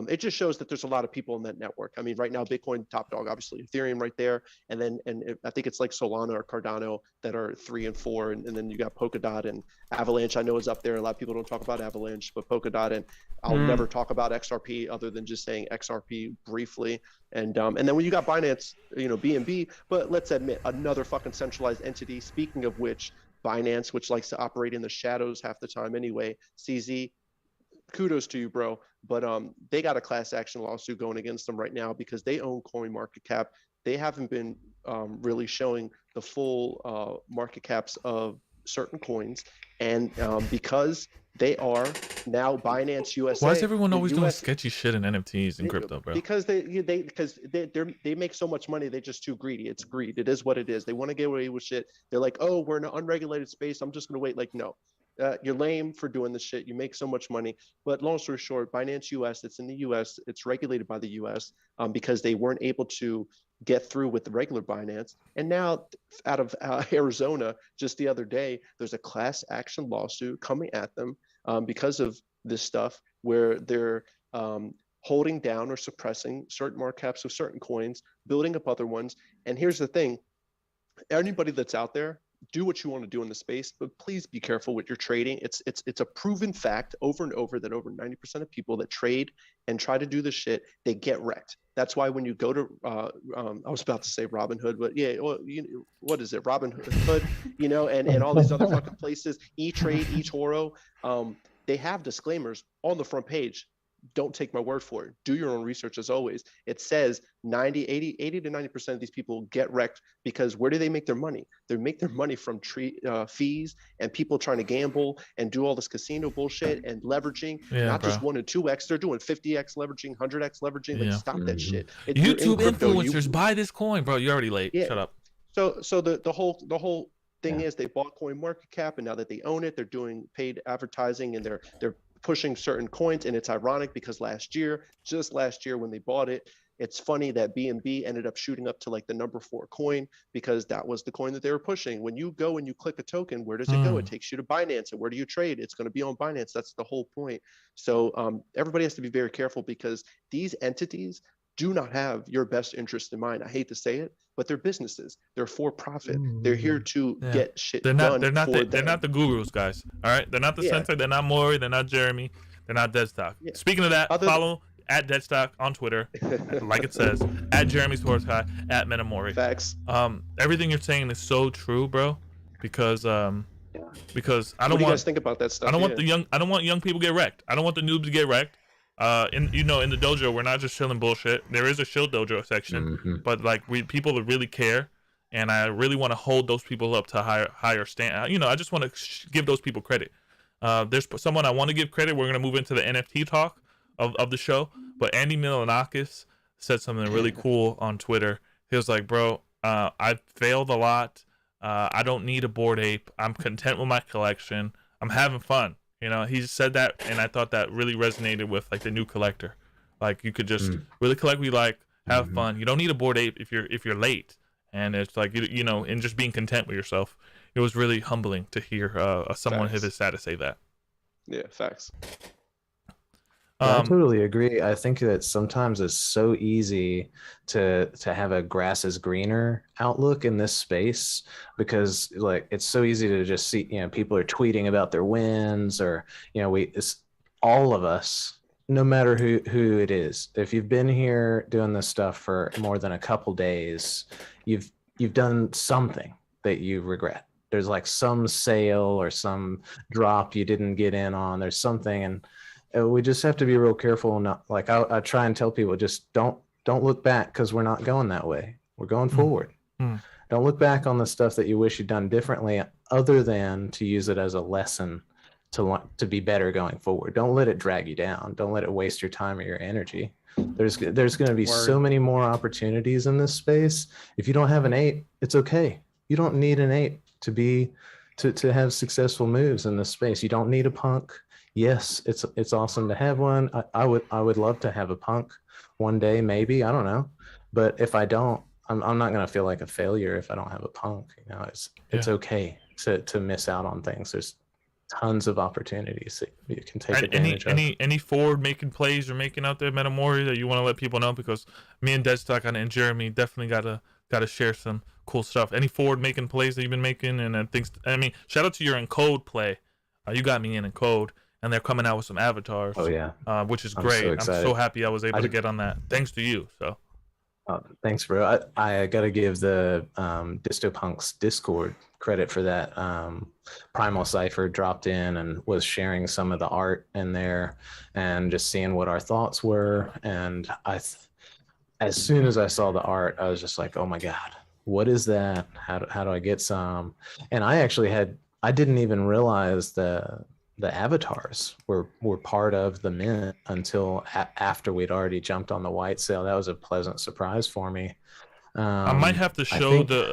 it just shows that there's a lot of people in that network. I mean, right now, Bitcoin top dog, obviously, Ethereum right there, and then I think it's like Solana or Cardano that are 3 and 4, and then you got Polkadot and Avalanche. I know is up there. A lot of people don't talk about Avalanche, but Polkadot, and I'll never talk about XRP other than just saying XRP briefly. And then when you got Binance, BNB, but let's admit another fucking centralized entity. Speaking of which, Binance, which likes to operate in the shadows half the time anyway, CZ. Kudos to you, bro. But they got a class action lawsuit going against them right now because they own CoinMarketCap. They haven't been really showing the full market caps of certain coins, and because they are now Binance USA. Why is everyone always doing sketchy shit in NFTs and crypto, bro? Because they make so much money, they're just too greedy. It's greed. It is what it is. They want to get away with shit. They're like, oh, we're in an unregulated space. I'm just gonna wait. Like, no. You're lame for doing this shit. You make so much money. But long story short, Binance US, it's in the US, it's regulated by the US because they weren't able to get through with the regular Binance. And now out of Arizona, just the other day, there's a class action lawsuit coming at them because of this stuff where they're holding down or suppressing certain market caps of certain coins, building up other ones. And here's the thing, anybody that's out there, do what you want to do in the space, but please be careful with your trading. It's a proven fact over and over that over 90% of people that trade and try to do this shit, they get wrecked. That's why when you go to, I was about to say Robinhood, but yeah, well, what is it, Robinhood, and all these other fucking places, E-Trade, eToro, they have disclaimers on the front page. Don't take my word for it. Do your own research as always. It says 80 to 90% of these people get wrecked because where do they make their money? They make their money from fees and people trying to gamble and do all this casino bullshit and leveraging, just 1 and 2x. They're doing 50x leveraging, 100x leveraging. Like, stop that shit. YouTube influencers buy this coin, bro. You're already late. Yeah. Shut up. So the whole thing is they bought CoinMarketCap, and now that they own it, they're doing paid advertising and they're pushing certain coins. And it's ironic because just last year when they bought it, it's funny that BNB ended up shooting up to like the number 4 coin because that was the coin that they were pushing. When you go and you click a token, where does it go? It takes you to Binance. And where do you trade? It's going to be on Binance. That's the whole point. So everybody has to be very careful because these entities do not have your best interest in mind. I hate to say it, but they're businesses. They're for profit. They're here to get shit done. They're not the gurus, guys. All right, they're not the Sensei. They're not Maury. They're not Jeremy. They're not DeadStock. Speaking of that, follow at DeadStock on Twitter, like it says, at Jeremy StormSky, at Metamori. Facts. Everything you're saying is so true, bro. Because I don't what do you guys think about that stuff? I don't want young people to get wrecked. I don't want the noobs to get wrecked. In the dojo, we're not just chilling bullshit. There is a chill dojo section, but like people that really care, and I really want to hold those people up to higher stand. I just want to give those people credit. There's someone I want to give credit. We're gonna move into the NFT talk of the show, but Andy Milanakis said something really cool on Twitter. He was like, "Bro, I failed a lot. I don't need a Bored Ape. I'm content with my collection. I'm having fun." He said that, and I thought that really resonated with like the new collector. Like you could just really collect what you like, have fun. You don't need a Bored Ape if you're late, and it's like and just being content with yourself. It was really humbling to hear someone of his status say that. Yeah, facts. I totally agree. I think that sometimes it's so easy to have a grass is greener outlook in this space, because like it's so easy to just see, people are tweeting about their wins, or it's all of us, no matter who it is. If you've been here doing this stuff for more than a couple days, you've done something that you regret. There's like some sale or some drop you didn't get in on. There's something, and we just have to be real careful. Not like I try and tell people, just don't look back, because we're not going that way. We're going forward. Don't look back on the stuff that you wish you'd done differently, other than to use it as a lesson to be better going forward. Don't let it drag you down. Don't let it waste your time or your energy. There's going to be so many more opportunities in this space. If you don't have an 8, it's okay. You don't need an 8 to have successful moves in this space. You don't need a punk. Yes, it's awesome to have one. I would love to have a punk one day, maybe. I don't know. But if I don't, I'm not going to feel like a failure if I don't have a punk. It's okay to miss out on things. There's tons of opportunities that you can take advantage of. Any forward making plays you're making out there, Metamori, that you want to let people know? Because me and DeadStock and Jeremy definitely gotta share some cool stuff. Any forward making plays that you've been making, and things. I mean, shout out to your Encode play. You got me in Encode, and they're coming out with some avatars. Oh yeah, which is great. So I'm so happy I was able to get on that. Thanks to you. So. Thanks, bro. I got to give the DistoPunks Discord credit for that. Primal Cypher dropped in and was sharing some of the art in there, and just seeing what our thoughts were. And as soon as I saw the art, I was just like, oh my God, what is that? How do I get some? And I didn't even realize the avatars were part of the mint until after we'd already jumped on the white sale. That was a pleasant surprise for me. I might have to show the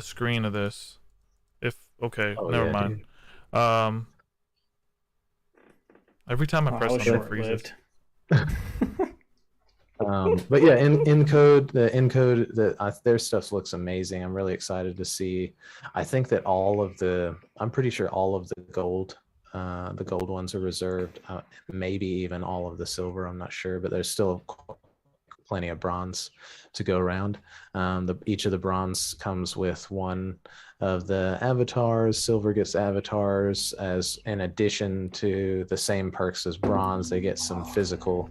screen of this. Never mind. Dude. Every time I press on it, freezes. But yeah, Encode, their stuff looks amazing. I'm really excited to see. I think that I'm pretty sure all of the gold ones are reserved. Maybe even all of the silver. I'm not sure, but there's still plenty of bronze to go around. Each of the bronze comes with one of the avatars. Silver gets avatars as in addition to the same perks as bronze. They get some physical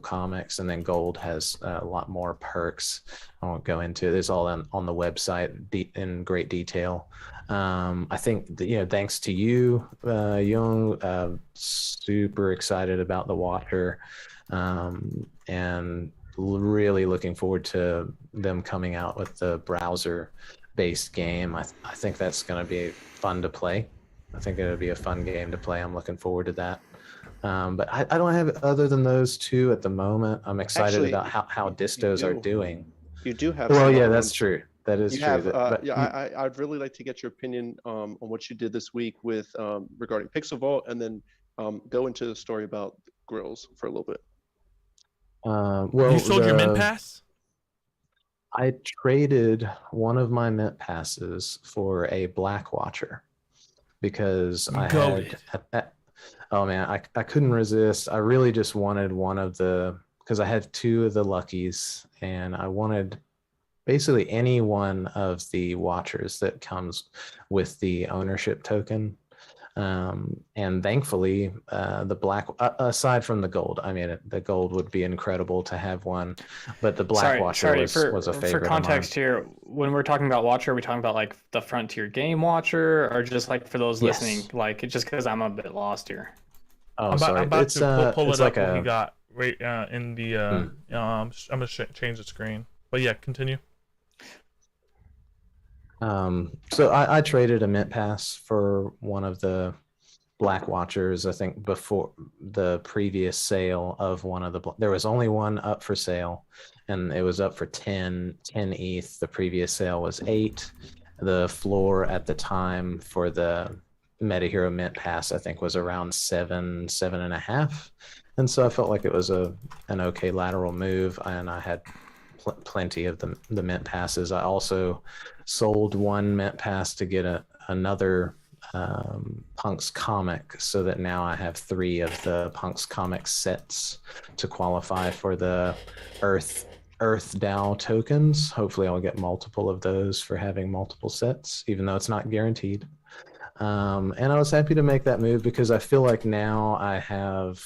comics, and then gold has a lot more perks. I won't go into it. It's all on the website in great detail. I think thanks to you, Young, super excited about the Watcher, and really looking forward to them coming out with the browser-based game. I think that's going to be fun to play. I think it'll be a fun game to play. I'm looking forward to that. But I don't have other than those two at the moment. I'm excited about how distos are doing. You do have. Well, yeah, that's true. That is true. I'd really like to get your opinion on what you did this week with regarding Pixel Vault, and then go into the story about grills for a little bit. Well, you sold your mint pass? I traded one of my mint passes for a Black Watcher because oh man, I couldn't resist. I really just wanted one of because I had two of the Luckies, and I wanted basically any one of the Watchers that comes with the ownership token. And thankfully, the black, aside from the gold, I mean, the gold would be incredible to have one, but the Black Watcher was a favorite. For context here, when we're talking about Watcher, are we talking about like the Frontier Game Watcher, or just like for those listening, like just because I'm a bit lost here? Oh, I'm about to pull it up what we got right in the. I'm gonna change the screen, but yeah, continue. So I traded a mint pass for one of the Black Watchers. I think before the previous sale of one of there was only one up for sale, and it was up for 10 ETH. The previous sale was 8. The floor at the time for the MetaHero mint pass, I think, was around 7.5. And so I felt like it was an okay lateral move, and I had plenty of the mint passes. I also sold one mint pass to get another Punk's comic, so that now I have 3 of the Punk's comic sets to qualify for the Earth DAO tokens. Hopefully I'll get multiple of those for having multiple sets, even though it's not guaranteed. And I was happy to make that move because I feel like now I have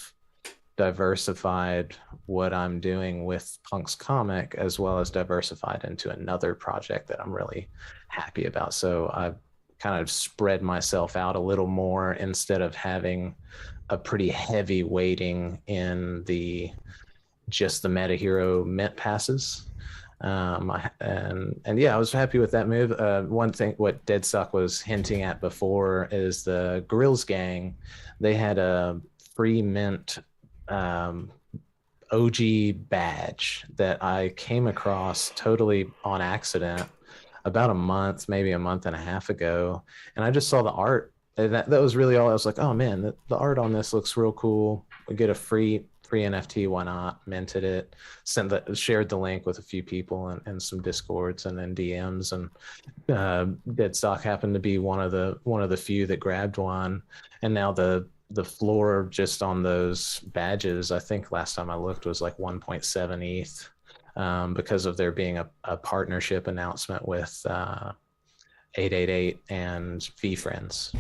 diversified what I'm doing with Punk's comic, as well as diversified into another project that I'm really happy about. So I've kind of spread myself out a little more instead of having a pretty heavy weighting in just the Meta Hero mint passes. And yeah, I was happy with that move. One thing, what DeadStock was hinting at before, is the Grills gang. They had a free mint OG badge that I came across totally on accident about maybe a month and a half ago, and I just saw the art. And that was really all. I was like, oh man, the art on this looks real cool. We get a free NFT, why not? Minted it, shared the link with a few people and some Discords and then DMs, and DeadStock happened to be one of the few that grabbed one. And now the floor just on those badges, I think last time I looked, was like 1.7 ETH, because of there being a partnership announcement with 888 and VFriends.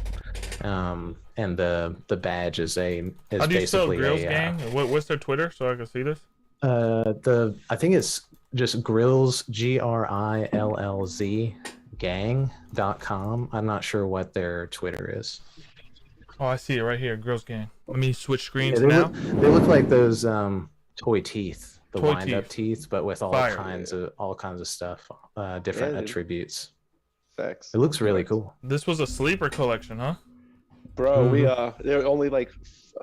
And the badge is how do you spell Grills gang? What's their Twitter so I can see this? I think it's just Grills, GRILLZ gang.com. I'm not sure what their Twitter is. Oh, I see it right here, Grills gang. Let me switch screens they now. They look like those toy teeth, the Toy wind-up teeth, but with all kinds of stuff, different attributes. Facts. It looks really cool. This was a sleeper collection, huh? Bro, they're only like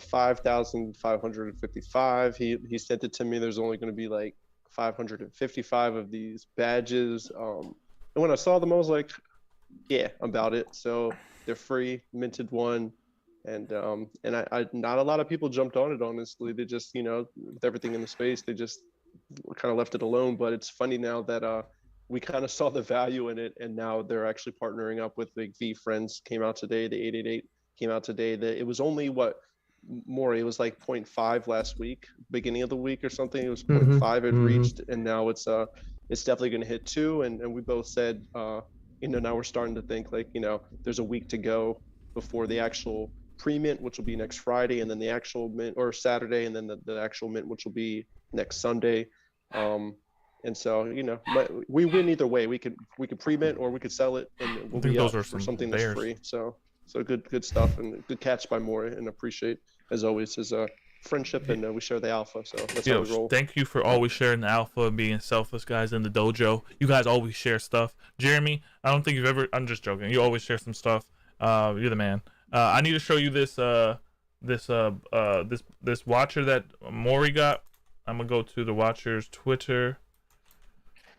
5,555. He sent it to me. There's only going to be like 555 of these badges. And when I saw them, I was like, yeah, I'm about it. So they're free, minted one. And I not a lot of people jumped on it, honestly. They just, with everything in the space, they just kind of left it alone. But it's funny now that we kind of saw the value in it, and now they're actually partnering up with the VFriends. Came out today. The 888 came out today. It was only it was like 0.5 last week, beginning of the week or something. It was 0.5 it reached, and now it's definitely going to hit 2. And we both said, now we're starting to think like, there's a week to go before the actual pre-mint, which will be next Friday, and then the actual mint, or Saturday, and then the actual mint, which will be next Sunday. And so, we win either way. We could pre-mint, or we could sell it, and we'll be out for something that's free. So good stuff, and good catch by Maury, and appreciate, as always, his friendship, and we share the alpha. So that's how we roll. Thank you for always sharing the alpha and being selfless, guys, in the dojo. You guys always share stuff. Jeremy, I don't think you've ever. I'm just joking. You always share some stuff. You're the man. I need to show you this watcher that Maury got. I'm gonna go to the watcher's Twitter.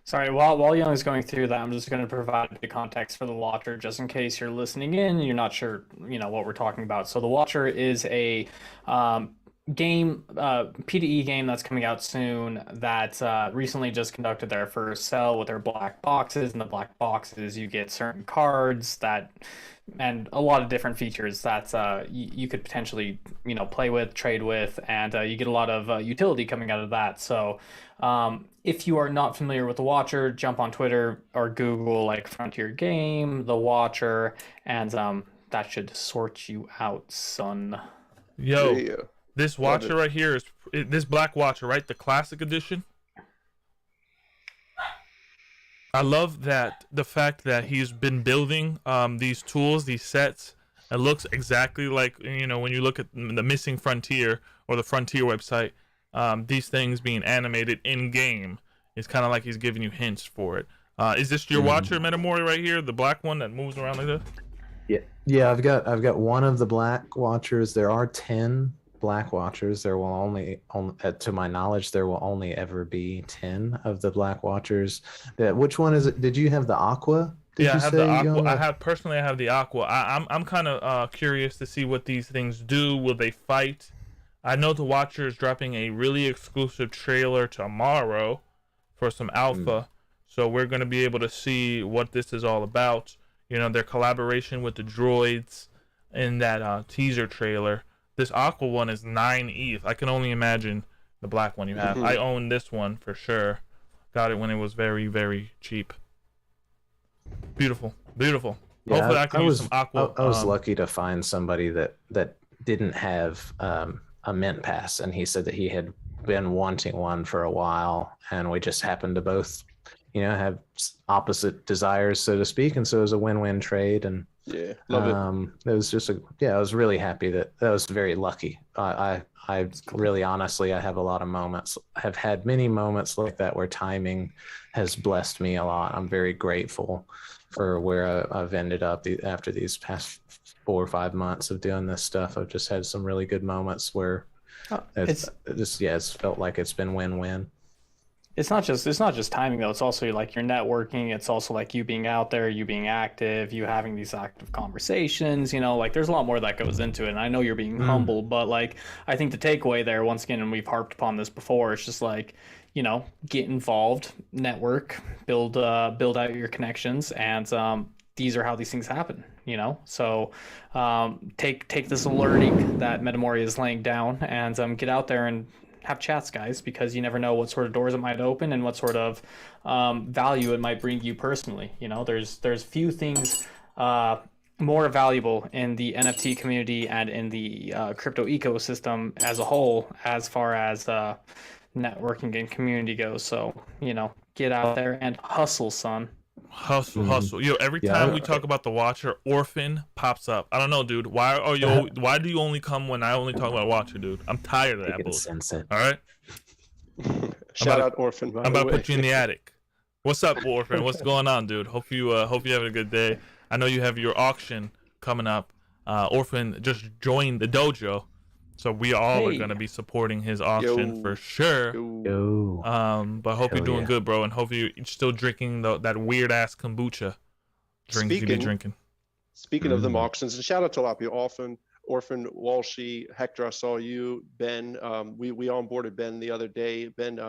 Sorry, while Young is going through that, I'm just going to provide the context for the Watcher, just in case you're listening in and you're not sure, what we're talking about. So the Watcher is a game, PDE game that's coming out soon that recently just conducted their first sell with their black boxes. In the black boxes, you get certain cards and a lot of different features that you could potentially, play with, trade with, and you get a lot of utility coming out of that. So if you are not familiar with the Watcher, jump on Twitter or Google like Frontier Game, the Watcher, and that should sort you out, son. Yo, this Watcher right here is this black Watcher, right? The classic edition. I love the fact that he's been building these tools, these sets. It looks exactly like, when you look at the Missing Frontier or the Frontier website, these things being animated in game. It's kind of like he's giving you hints for it. Is this your Watcher, Metamori, right here, the black one that moves around like this? Yeah. I've got one of the black Watchers. There are 10 black Watchers. There will only to my knowledge, there will only ever be 10 of the black Watchers. Which one is it? Did you have the Aqua? I have the Aqua. I have the Aqua. I'm kind of curious to see what these things do. Will they fight? I know the Watcher is dropping a really exclusive trailer tomorrow for some alpha, so we're going to be able to see what this is all about. You know, their collaboration with the droids in that teaser trailer. This aqua one is 9 ETH. I can only imagine the black one you have. I own this one for sure. Got it when it was very, very cheap. Beautiful, beautiful. Yeah, Hopefully I can use some aqua. I was lucky to find somebody that didn't have a mint pass, and he said that he had been wanting one for a while, and we just happened to both, you know, have opposite desires, so to speak, and so it was a win-win trade. And yeah, love it was just I was really happy that was very lucky. I really honestly, I have a lot of moments. I've had many moments like that where timing has blessed me a lot. I'm very grateful for where I've ended up after these past 4 or 5 months of doing this stuff. I've just had some really good moments where it's felt like it's been win-win. It's not just timing though. It's also like your networking. It's also like you being out there, you being active, you having these active conversations, you know, like there's a lot more that goes into it. And I know you're being humble, but like, I think the takeaway there, once again, and we've harped upon this before, it's just like, you know, get involved, network, build out your connections. And, these are how these things happen, you know? So, take this learning that Metamoria is laying down and, get out there and have chats, guys, because you never know what sort of doors it might open and what sort of value it might bring you personally. You know, there's few things more valuable in the NFT community and in the crypto ecosystem as a whole, as far as networking and community goes. So, you know, get out there and hustle, son. Hustle. Yo, every time we talk about the Watcher, Orphan pops up. I don't know, dude. Why do you only come when I only talk about Watcher, dude? I'm tired of that bullshit. Sensei. All right? Shout out Orphan. I'm about to put you in the attic. What's up, Orphan? What's going on, dude? Hope you having a good day. I know you have your auction coming up. Orphan just joined the dojo, so we all are gonna be supporting his auction for sure. But hope you're doing good, bro, and hope you're still drinking that weird ass kombucha drink you be drinking. Speaking of them auctions, and shout out to a lot of people, Orphan, Walshy, Hector, I saw you, Ben. We onboarded Ben the other day. Ben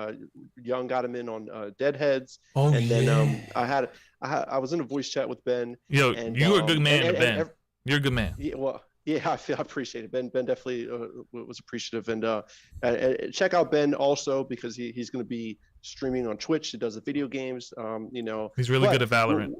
Young got him in on Deadheads. Then I was in a voice chat with Ben. Yo, you're a good man, Ben. You're a good man. Yeah, well, yeah, I appreciate it. Ben definitely was appreciative, and check out Ben also because he's going to be streaming on Twitch. He does the video games. You know, he's really good at Valorant.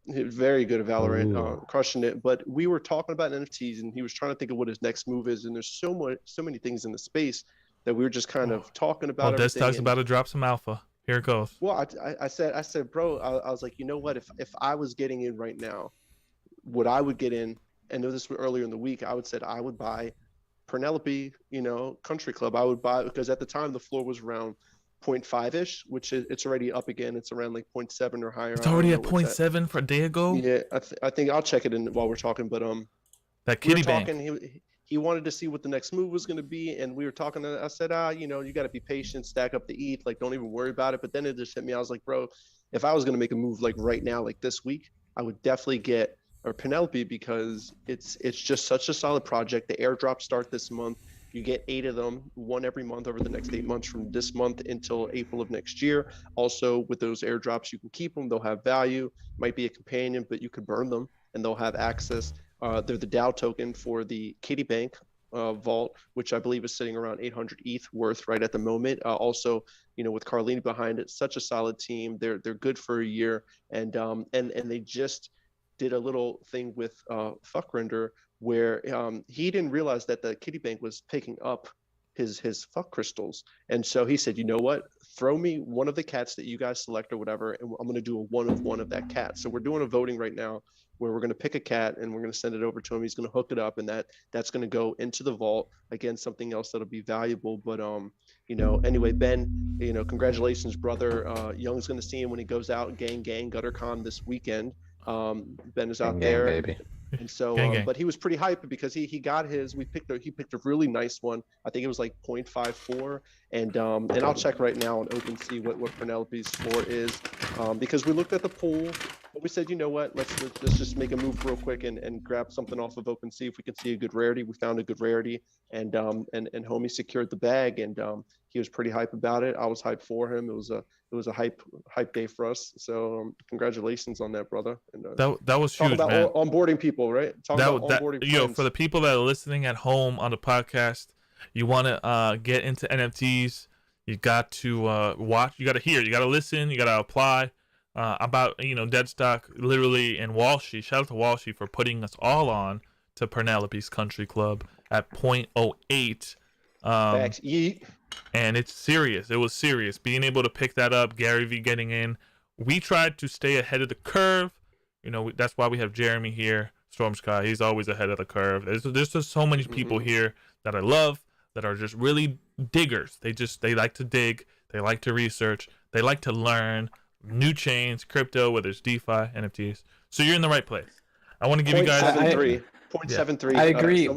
He's very good at Valorant, crushing it. But we were talking about NFTs, and he was trying to think of what his next move is. And there's so many things in the space that we were just kind of talking about. Well, DeadStock's about to drop some alpha. Here it goes. Well, I said, bro, I was like, you know what? If I was getting in right now, what I would get in. And this was earlier in the week, I would buy Penelope, you know, Country Club. I would buy, because at the time the floor was around 0.5-ish, which it's already up again. It's around like 0.7 or higher. It's already at 0.7 for a day ago? Yeah, I think I'll check it in while we're talking. But that kitty bank. He wanted to see what the next move was going to be, and we were talking. And I said, you know, you got to be patient, stack up the ETH, like don't even worry about it. But then it just hit me. I was like, bro, if I was going to make a move like right now, like this week, I would definitely get Penelope, because it's just such a solid project. The airdrops start this month. You get 8 of them, one every month over the next 8 months from this month until April of next year. Also, with those airdrops, you can keep them. They'll have value. Might be a companion, but you could burn them and they'll have access. They're the DAO token for the Kitty Bank vault, which I believe is sitting around 800 ETH worth right at the moment. Also, you know, with Carlini behind it, such a solid team. They're good for a year, and they just did a little thing with Fuckrender where he didn't realize that the Kitty Bank was picking up his fuck crystals. And so he said, you know what, throw me one of the cats that you guys select or whatever, and I'm going to do a one of that cat. So we're doing a voting right now where we're going to pick a cat and we're going to send it over to him. He's going to hook it up, and that's going to go into the vault. Again, something else that'll be valuable. But you know, anyway, Ben, you know, congratulations, brother. Young's going to see him when he goes out. Gang GutterCon this weekend. Ben is out there, baby. And so gang. But he was pretty hyped because he got his. He picked a really nice one. I think it was like 0.54, and I'll check right now on Opensea what Penelope's score is, because we looked at the pool But we said, you know what, let's just make a move real quick and grab something off of OpenSea if we can see a good rarity. We found a good rarity, and homie secured the bag, and he was pretty hype about it. I was hyped for him. It was a hype day for us. So congratulations on that, brother. And that was huge, about man. Onboarding people, right? About onboarding friends. For the people that are listening at home on the podcast, you want to get into NFTs, you got to watch, you got to hear, you got to listen, you got to apply. About DeadStock literally, and Walshy. Shout out to Walshy for putting us all on to Penelope's Country Club at 0.08. Facts. Yeet. And it's serious. It was serious. Being able to pick that up, Gary V getting in. We tried to stay ahead of the curve. That's why we have Jeremy here, StormSky. He's always ahead of the curve. There's just so many people here that I love that are just really diggers. They like to dig. They like to research. They like to learn new chains, crypto, whether it's DeFi, NFTs. So you're in the right place. I want to give you guys 0.73. I agree.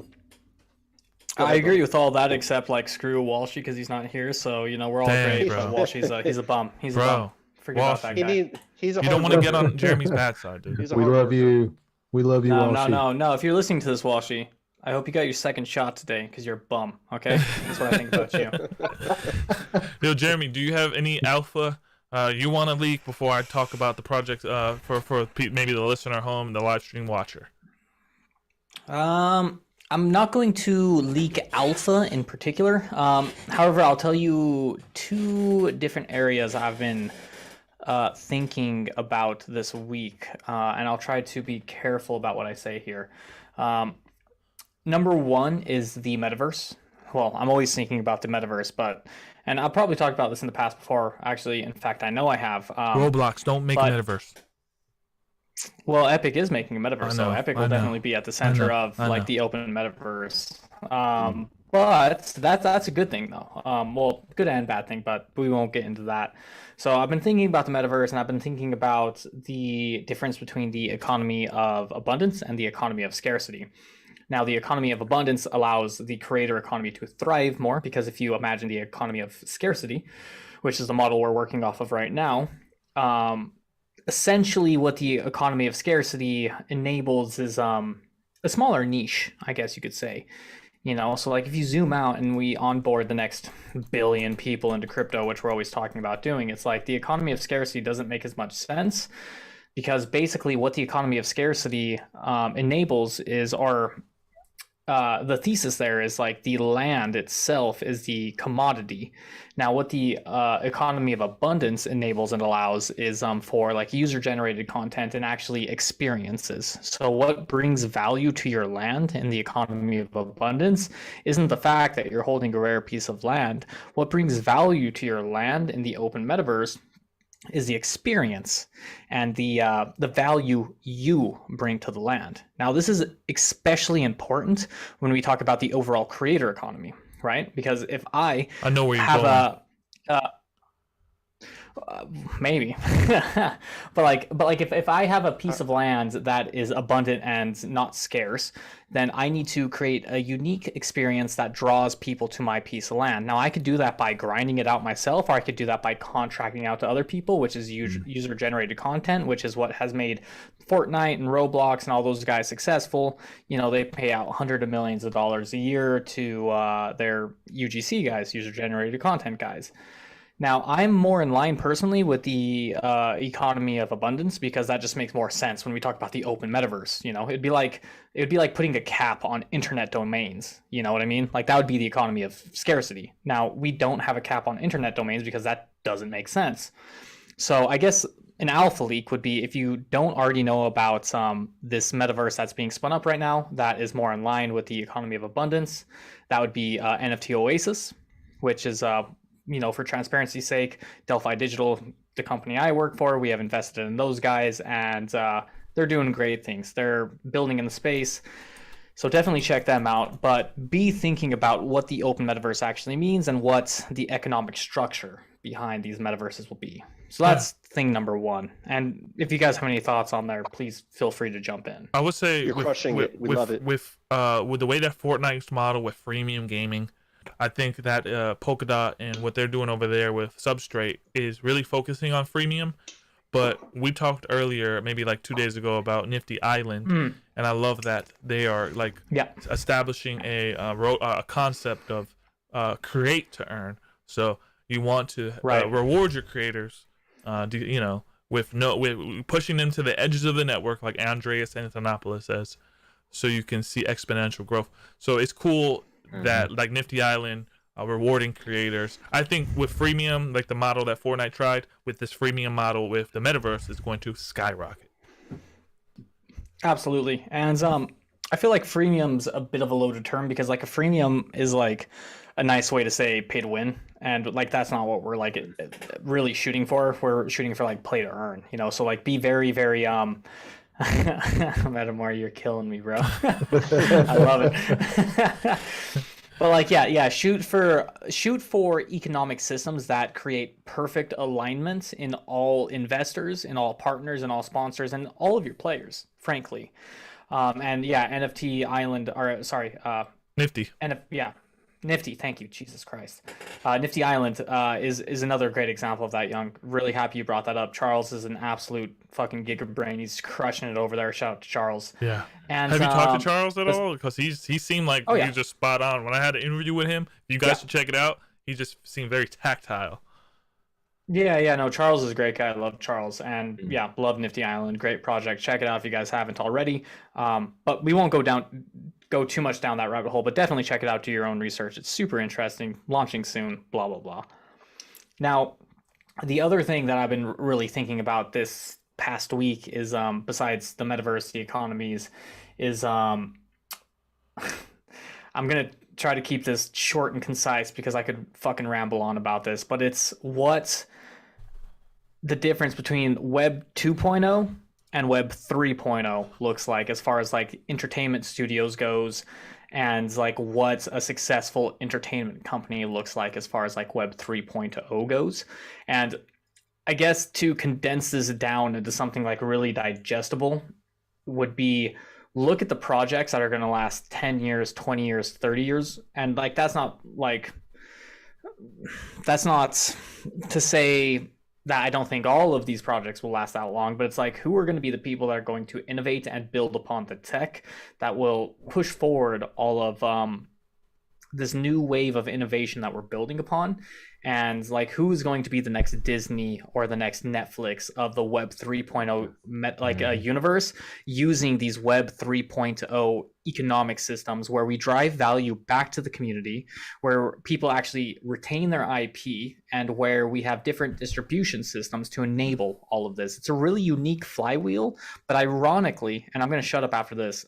I agree with all that, except screw Walshy because he's not here. So we're all great. Bro. But Walshy's he's a bum. He's a bum. Forget about that guy. You don't want to get on Jeremy's bad side, dude. We love you. We love you, Walshy. No. If you're listening to this, Walshy, I hope you got your second shot today because you're a bum. Okay, that's what I think about you. Yo, Jeremy, do you have any alpha you want to leak before I talk about the project for maybe the listener at home, the live stream watcher? I'm not going to leak alpha in particular. However, I'll tell you two different areas I've been thinking about this week, and I'll try to be careful about what I say here. Number one is the metaverse. Well, I'm always thinking about the metaverse, and I've probably talked about this in the past before. Actually, in fact, I know I have. Roblox, don't make a metaverse. Well, Epic is making a metaverse, so Epic will definitely be at the center of the open metaverse. But that's a good thing, though. Well, good and bad thing, but we won't get into that. So I've been thinking about the metaverse, and I've been thinking about the difference between the economy of abundance and the economy of scarcity. Now, the economy of abundance allows the creator economy to thrive more, because if you imagine the economy of scarcity, which is the model we're working off of right now, essentially what the economy of scarcity enables is a smaller niche, I guess you could say. So if you zoom out and we onboard the next billion people into crypto, which we're always talking about doing, it's the economy of scarcity doesn't make as much sense, because basically what the economy of scarcity enables is the thesis there is the land itself is the commodity. Now, what the economy of abundance enables and allows is for user-generated content and actually experiences. So what brings value to your land in the economy of abundance isn't the fact that you're holding a rare piece of land. What brings value to your land in the open metaverse is the experience and the value you bring to the land. Now, this is especially important when we talk about the overall creator economy, right? Because if I know where you're have going. Maybe, but if I have a piece of land that is abundant and not scarce, then I need to create a unique experience that draws people to my piece of land. Now, I could do that by grinding it out myself, or I could do that by contracting out to other people, which is user-generated content, which is what has made Fortnite and Roblox and all those guys successful. They pay out hundreds of millions of dollars a year to their UGC guys, user-generated content guys. Now, I'm more in line personally with the economy of abundance, because that just makes more sense when we talk about the open metaverse. It'd be like putting a cap on internet domains. You know what I mean? That would be the economy of scarcity. Now, we don't have a cap on internet domains because that doesn't make sense. So I guess an alpha leak would be, if you don't already know about this metaverse that's being spun up right now, that is more in line with the economy of abundance. That would be NFT Oasis, which is for transparency's sake, Delphi Digital, the company I work for, we have invested in those guys, and they're doing great things. They're building in the space. So definitely check them out, but be thinking about what the open metaverse actually means and what the economic structure behind these metaverses will be. So that's thing number one. And if you guys have any thoughts on there, please feel free to jump in. I would say you're crushing it. We love it. With the way that Fortnite's model with freemium gaming, I think that Polkadot and what they're doing over there with Substrate is really focusing on freemium. But we talked earlier, maybe like 2 days ago, about Nifty Island, and I love that they are like establishing a concept of create to earn. So you want to reward your creators, with pushing them to the edges of the network, like Andreas Antonopoulos says, so you can see exponential growth. So it's cool that like Nifty Island rewarding creators. I think with freemium, like the model that Fortnite tried, with this freemium model with the metaverse is going to skyrocket. Absolutely. And I feel like freemium's a bit of a loaded term, because like a freemium is like a nice way to say pay to win, and like that's not what we're like really shooting for. We're shooting for like play to earn, so like be very, very Metamore, you're killing me, bro. I love it. But like, shoot for economic systems that create perfect alignment in all investors, in all partners, in all sponsors, and all of your players, frankly. NFT Island, or sorry, Nifty. Nifty. Thank you, Jesus Christ. Nifty Island is another great example of that. Young, really happy you brought that up. Charles is an absolute fucking giga brain. He's crushing it over there. Shout out to Charles. Yeah. And have you talked to Charles at all? Because he seemed like he's just spot on. When I had an interview with him, you guys should check it out. He just seemed very tactile. Yeah, no, Charles is a great guy. I love Charles, and love Nifty Island. Great project. Check it out if you guys haven't already. But we won't go too much down that rabbit hole, but definitely check it out, do your own research. It's super interesting, launching soon, blah, blah, blah. Now, the other thing that I've been really thinking about this past week is, besides the metaverse, the economies, is I'm going to try to keep this short and concise because I could fucking ramble on about this, but it's what the difference between Web 2.0 and Web 3.0 looks like as far as like entertainment studios goes, and like what a successful entertainment company looks like as far as like Web 3.0 goes. And I guess to condense this down into something like really digestible would be look at the projects that are going to last 10 years, 20 years, 30 years. And like that's not to say that I don't think all of these projects will last that long, but it's like, who are going to be the people that are going to innovate and build upon the tech that will push forward all of this new wave of innovation that we're building upon? And like, who's going to be the next Disney or the next Netflix of the Web 3.0 universe, using these Web 3.0 economic systems where we drive value back to the community, where people actually retain their IP, and where we have different distribution systems to enable all of this. It's a really unique flywheel, but ironically, and I'm going to shut up after this,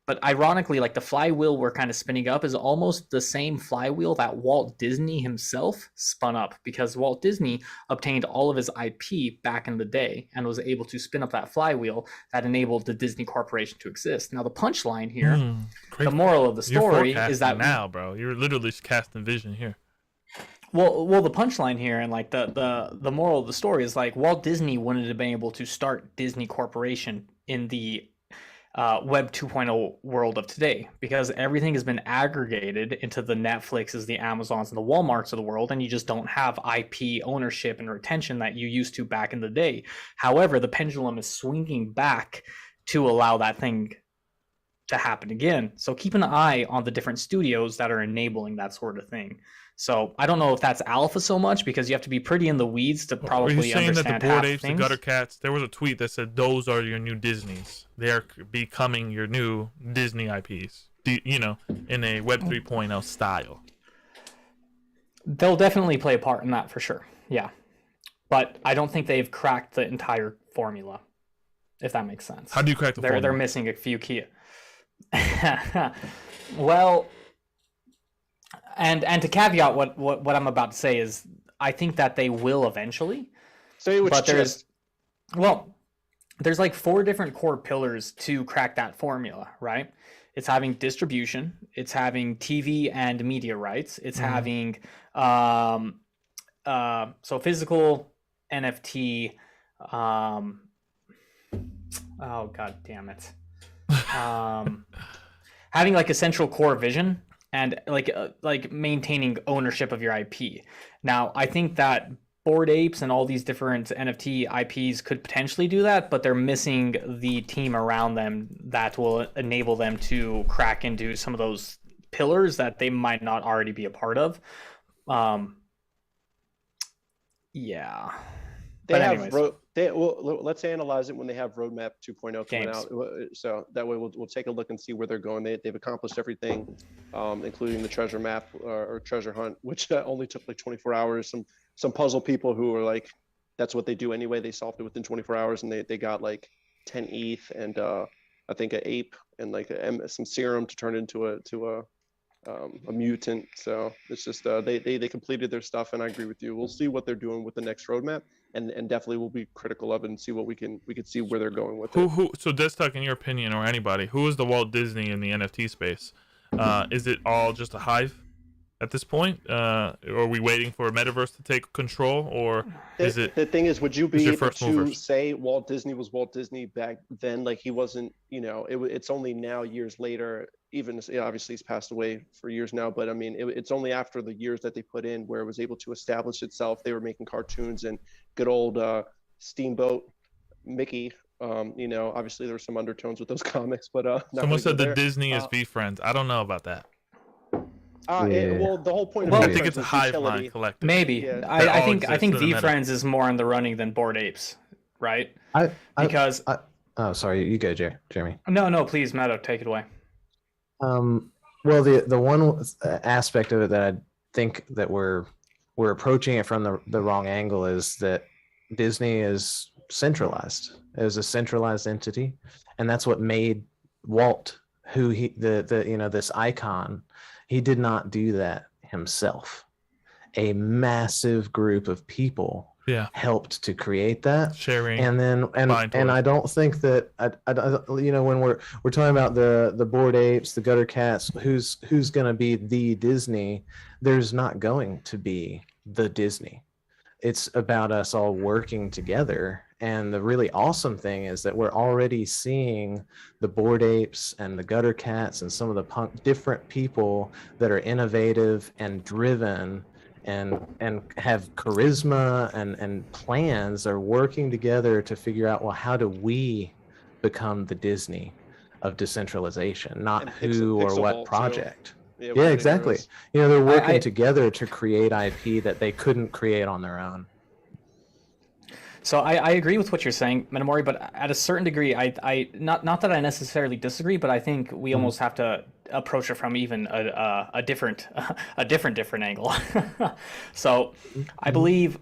but ironically, like the flywheel we're kind of spinning up is almost the same flywheel that Walt Disney himself spun up, because Walt Disney obtained all of his IP back in the day and was able to spin up that flywheel that enabled the Disney Corporation to exist. Now, the punchline here, the moral of the story is that now, bro, you're literally casting vision here. Well, the punchline here, and like the moral of the story is like Walt Disney wouldn't have been able to start Disney Corporation in the Web 2.0 world of today, because everything has been aggregated into the Netflixes, the Amazons, and the Walmarts of the world, and you just don't have IP ownership and retention that you used to back in the day. However, the pendulum is swinging back to allow that thing to happen again. So keep an eye on the different studios that are enabling that sort of thing. So I don't know if that's alpha so much, because you have to be pretty in the weeds to probably understand. Are you saying that the Bored Apes, the Gutter Cats, there was a tweet that said those are your new Disneys. They are becoming your new Disney IPs, in a Web 3.0 style. They'll definitely play a part in that for sure. Yeah. But I don't think they've cracked the entire formula, if that makes sense. How do you crack the formula? They're missing a few key. Well, and to caveat what I'm about to say is, I think that they will eventually. Say which there's like 4 different core pillars to crack that formula, right? It's having distribution, it's having TV and media rights, it's having so physical, NFT, oh god damn it. Having like a central core vision, and like maintaining ownership of your IP. Now, I think that Bored Apes and all these different NFT IPs could potentially do that, but they're missing the team around them that will enable them to crack into some of those pillars that they might not already be a part of. Yeah. Let's analyze it when they have roadmap 2.0 coming out. So that way we'll take a look and see where they're going. They've accomplished everything, including the treasure map or treasure hunt, which only took like 24 hours. Some puzzle people who were like, that's what they do anyway. They solved it within 24 hours, and they got like 10 ETH and I think an ape and like some serum to turn into a mutant. So it's just they completed their stuff, and I agree with you. We'll see what they're doing with the next roadmap, and definitely we'll be critical of it and see what we can see where they're going with it. So DeadStock, in your opinion, or anybody, who is the Walt Disney in the NFT space? Is it all just a hive at this point? Are we waiting for a metaverse to take control, or is it? The thing is, would you be able to movers? say Walt Disney was Walt Disney back then? Like he wasn't, it's only now years later. Even obviously he's passed away for years now, but I mean, it's only after the years that they put in where it was able to establish itself. They were making cartoons and good old Steamboat Mickey. Obviously there were some undertones with those comics, but someone said the Disney is V-Friends. I don't know about that. Well, the whole point of I think it's a hive mind collective. Maybe. Yeah. I think V-Friends is more in the running than Bored Apes, right? Oh, sorry, you go, Jeremy. No, please, Matto, take it away. Well, the one aspect of it that I think that we're approaching it from the wrong angle is that Disney is centralized. It was a centralized entity, and that's what made Walt who this icon. He did not do that himself. A massive group of people helped to create that, sharing, and I don't think that when we're talking about the Bored Apes, the Gutter Cats, who's going to be the Disney? There's not going to be the Disney. It's about us all working together. And the really awesome thing is that we're already seeing the Bored Apes and the Gutter Cats and some of the different people that are innovative and driven and have charisma and plans are working together to figure out, well, how do we become the Disney of decentralization, not who or what project. Yeah, exactly. They're working together to create IP that they couldn't create on their own. So I agree with what you're saying, Metamori, but at a certain degree, I not that I necessarily disagree, but I think we almost have to approach it from even a different angle. So I believe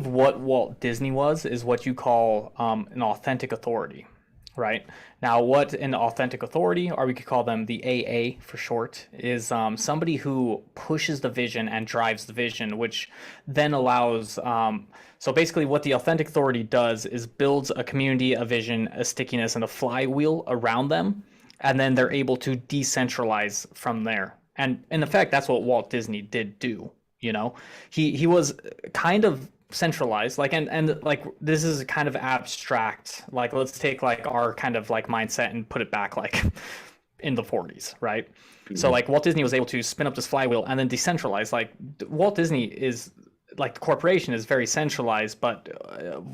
what Walt Disney is what you call an authentic authority, right? Now, what an authentic authority, or we could call them the AA for short, is somebody who pushes the vision and drives the vision, which then allows. So basically, what the authentic authority does is builds a community, a vision, a stickiness, and a flywheel around them, and then they're able to decentralize from there. And in effect, that's what Walt Disney did do. He was kind of centralized, and this is kind of abstract. Like, let's take like our kind of like mindset and put it back like in the 40s, right? Mm-hmm. So like Walt Disney was able to spin up this flywheel and then decentralize. Like Walt Disney is like the corporation is very centralized, but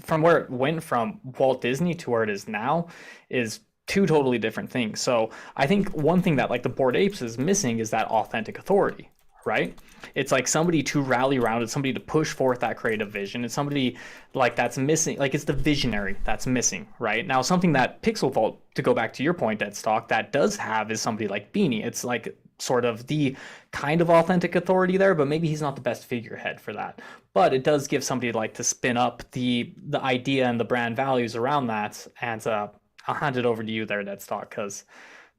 from where it went from Walt Disney to where it is now is two totally different things. So I think one thing that like the Bored Apes is missing is that authentic authority, right? It's like somebody to rally around, it's somebody to push forth that creative vision. It's somebody like that's missing, like it's the visionary that's missing, right? Now, something that Pixel Vault, to go back to your point, DeadStock, that does have is somebody like Beanie. It's like sort of the kind of authentic authority there, but maybe he's not the best figurehead for that. But it does give somebody like to spin up the idea and the brand values around that. And I'll hand it over to you there, DeadStock, because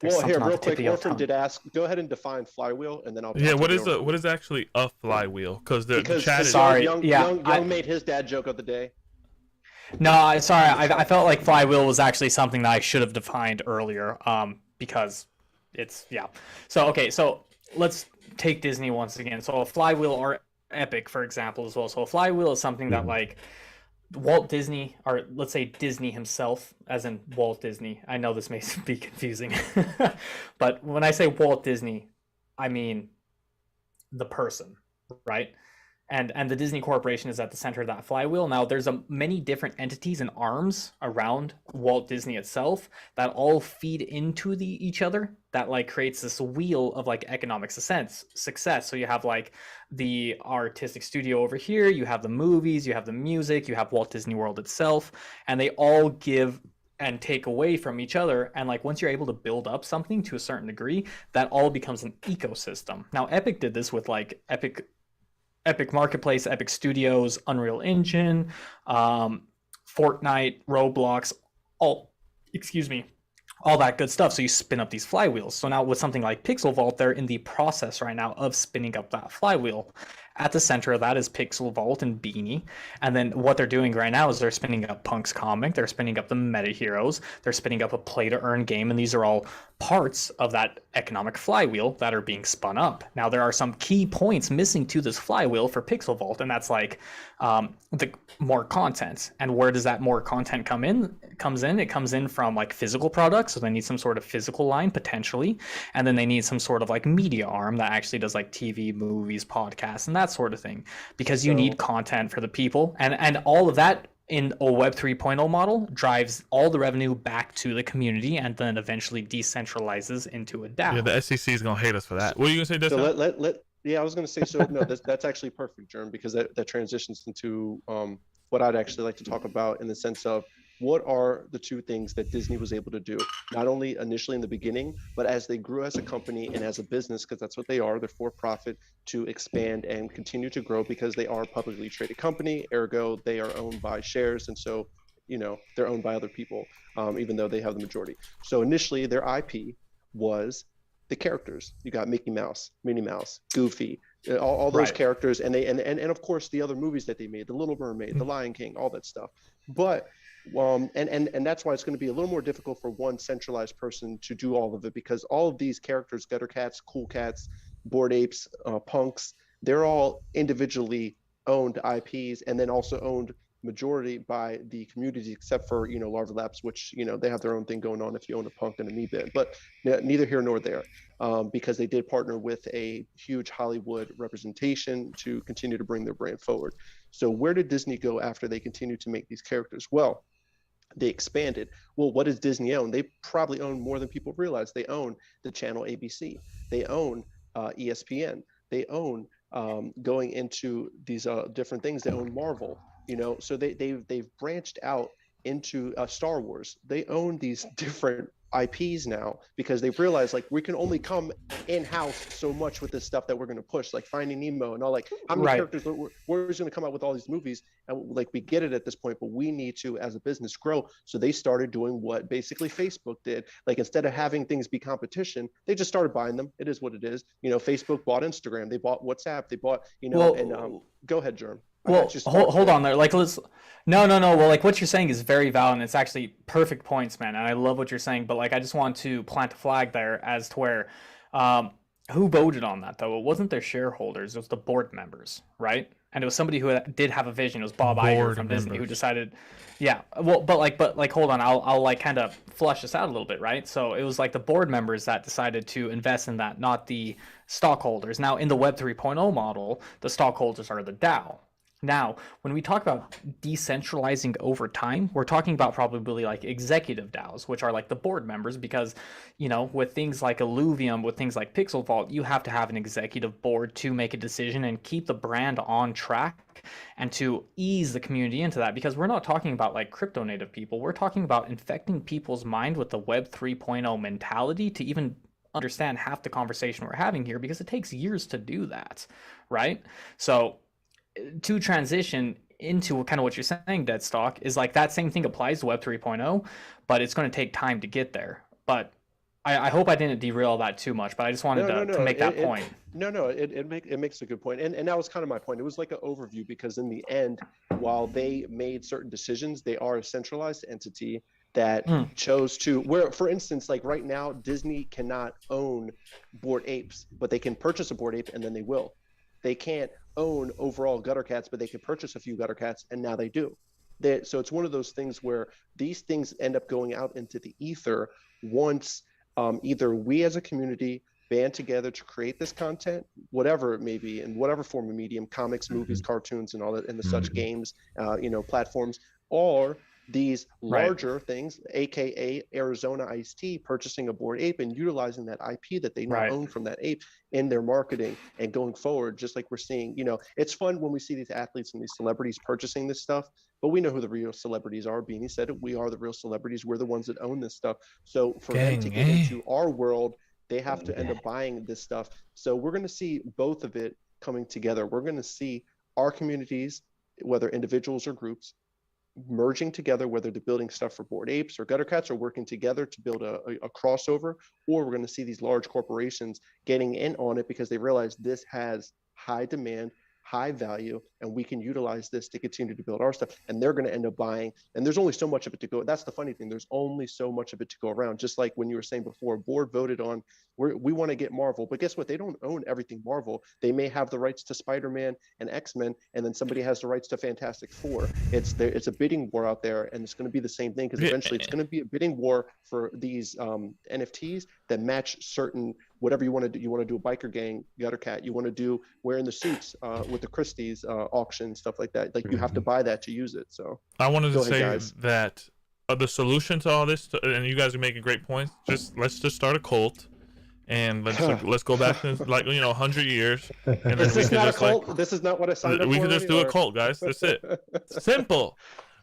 well, here, real quick, Orphan did ask, go ahead and define flywheel, and then I'll what is actually a flywheel? Because the chat is... Young made his dad joke of the day. No, I felt like flywheel was actually something that I should have defined earlier, because it's, So let's take Disney once again. So a flywheel, or Epic, for example, as well. So a flywheel is something that like Walt Disney, or let's say Disney himself, as in Walt Disney. I know this may be confusing, but when I say Walt Disney, I mean the person, right? and the Disney Corporation is at the center of that flywheel. Now, there's many different entities and arms around Walt Disney itself that all feed into each other. That like creates this wheel of like economic success. So you have like the artistic studio over here, you have the movies, you have the music, you have Walt Disney World itself, and they all give and take away from each other. And like once you're able to build up something to a certain degree, that all becomes an ecosystem. Now, Epic did this with like Epic Marketplace, Epic Studios, Unreal Engine, Fortnite, Roblox, all that good stuff. So you spin up these flywheels. So now with something like Pixel Vault, they're in the process right now of spinning up that flywheel. At the center of that is Pixel Vault and Beanie. And then what they're doing right now is they're spinning up Punk's comic, they're spinning up the Meta Heroes, they're spinning up a play to earn game, and these are all parts of that economic flywheel that are being spun up. Now there are some key points missing to this flywheel for Pixel Vault, and that's like the more content. And where does that more content come in? It comes in from like physical products, so they need some sort of physical line potentially, and then they need some sort of like media arm that actually does like TV, movies, podcasts, and that sort of thing, because you need content for the people, and all of that in a Web 3.0 model drives all the revenue back to the community and then eventually decentralizes into a DAO. Yeah, the SEC is gonna hate us for that. What are you gonna say, DeadStock? So yeah, I was gonna say, so no, that's actually perfect, Germ, because that transitions into what I'd actually like to talk about, in the sense of what are the two things that Disney was able to do, not only initially in the beginning, but as they grew as a company and as a business, because that's what they are, they're for profit, to expand and continue to grow, because they are a publicly traded company, ergo they are owned by shares, and so they're owned by other people, even though they have the majority. So initially their IP was the characters. You got Mickey Mouse, Minnie Mouse, Goofy, all those characters, and of course the other movies that they made, The Little Mermaid, The Lion King, all that stuff. But and that's why it's going to be a little more difficult for one centralized person to do all of it, because all of these characters, Gutter Cats, Cool Cats, Bored Apes, Punks, they're all individually owned IPs, and then also owned majority by the community, except for Larva Labs, which they have their own thing going on if you own a Punk and a Meebit, but neither here nor there, because they did partner with a huge Hollywood representation to continue to bring their brand forward. So where did Disney go after they continued to make these characters? Well, they expanded. Well, what does Disney own? They probably own more than people realize. They own the channel ABC. They own ESPN. They own, going into these different things, they own Marvel. So they've branched out into Star Wars. They own these different IPs now, because they've realized like we can only come in-house so much with this stuff that we're going to push, like Finding Nemo and all, like how many characters we're just going to come out with all these movies, and like we get it at this point, but we need to, as a business, grow. So they started doing what basically Facebook did. Like instead of having things be competition, they just started buying them. It is what it is. Facebook bought Instagram, they bought WhatsApp, they bought go ahead, Germ. Well, hold on there. Like, no. Well, like what you're saying is very valid, and it's actually perfect points, man. And I love what you're saying. But like, I just want to plant a flag there as to where, who voted on that though? It wasn't their shareholders. It was the board members, right? And it was somebody who did have a vision. It was Bob Iger from Disney who decided, yeah. Well, but like, hold on. I'll like kind of flush this out a little bit, right? So it was like the board members that decided to invest in that, not the stockholders. Now, in the Web 3.0 model, the stockholders are the DAO. Now, when we talk about decentralizing over time, we're talking about probably like executive DAOs, which are like the board members, because, with things like Illuvium, with things like Pixel Vault, you have to have an executive board to make a decision and keep the brand on track and to ease the community into that, because we're not talking about like crypto native people. We're talking about infecting people's mind with the Web 3.0 mentality to even understand half the conversation we're having here, because it takes years to do that, right? So to transition into kind of what you're saying, DeadStock, is like that same thing applies to Web 3.0, but it's going to take time to get there. But I hope I didn't derail that too much, but I just wanted to make that point. It makes a good point. And that was kind of my point. It was like an overview, because in the end, while they made certain decisions, they are a centralized entity that chose to, where, for instance, like right now, Disney cannot own Bored Apes, but they can purchase a Bored Ape and then they will. They can't own overall Gutter Cats, but they can purchase a few Gutter Cats, and now they do. So it's one of those things where these things end up going out into the ether once either we as a community band together to create this content, whatever it may be, in whatever form of medium, comics, movies, cartoons, and all that, and the such games, platforms, or these larger things, aka Arizona Ice Tea purchasing a Bored Ape and utilizing that IP that they now own from that ape in their marketing and going forward. Just like we're seeing, it's fun when we see these athletes and these celebrities purchasing this stuff, but we know who the real celebrities are. Beanie said it, we are the real celebrities. We're the ones that own this stuff. So for them to get into our world, they have to end up buying this stuff. So we're going to see both of it coming together. We're going to see our communities, whether individuals or groups, merging together, whether they're building stuff for Bored Apes or Gutter Cats, or working together to build a crossover, or we're going to see these large corporations getting in on it because they realize this has high demand, high value, and we can utilize this to continue to build our stuff, and they're going to end up buying. And there's only so much of it to go. That's the funny thing. There's only so much of it to go around. Just like when you were saying before, Board voted on, we want to get Marvel, but guess what? They don't own everything Marvel. They may have the rights to Spider-Man and X-Men, and then somebody has the rights to Fantastic Four. It's a bidding war out there, and it's going to be the same thing, because eventually it's going to be a bidding war for these NFTs that match certain, whatever you want to do. You want to do a biker gang, Gutter Cat. You want to do wearing the suits with the Christie's auction, stuff like that. Like you have to buy that to use it. So I wanted to say that the solution to all this, and you guys are making great points. Let's just start a cult, and let's go back to 100 years. And this is not a cult. This is not what I signed up for. We can just do a cult, guys. That's it. Simple.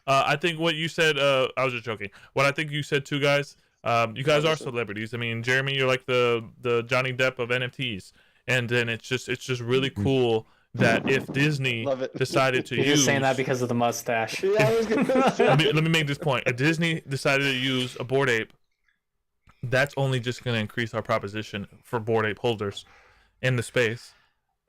I think what you said. I was just joking. What I think you said too, guys. You guys are celebrities. I mean, Jeremy, you're like the Johnny Depp of NFTs, and then it's just really cool that if Disney decided to You're use, just saying that because of the mustache. Yeah, I was gonna say. let me make this point. If Disney decided to use a Bored Ape, that's only just going to increase our proposition for Bored Ape holders in the space.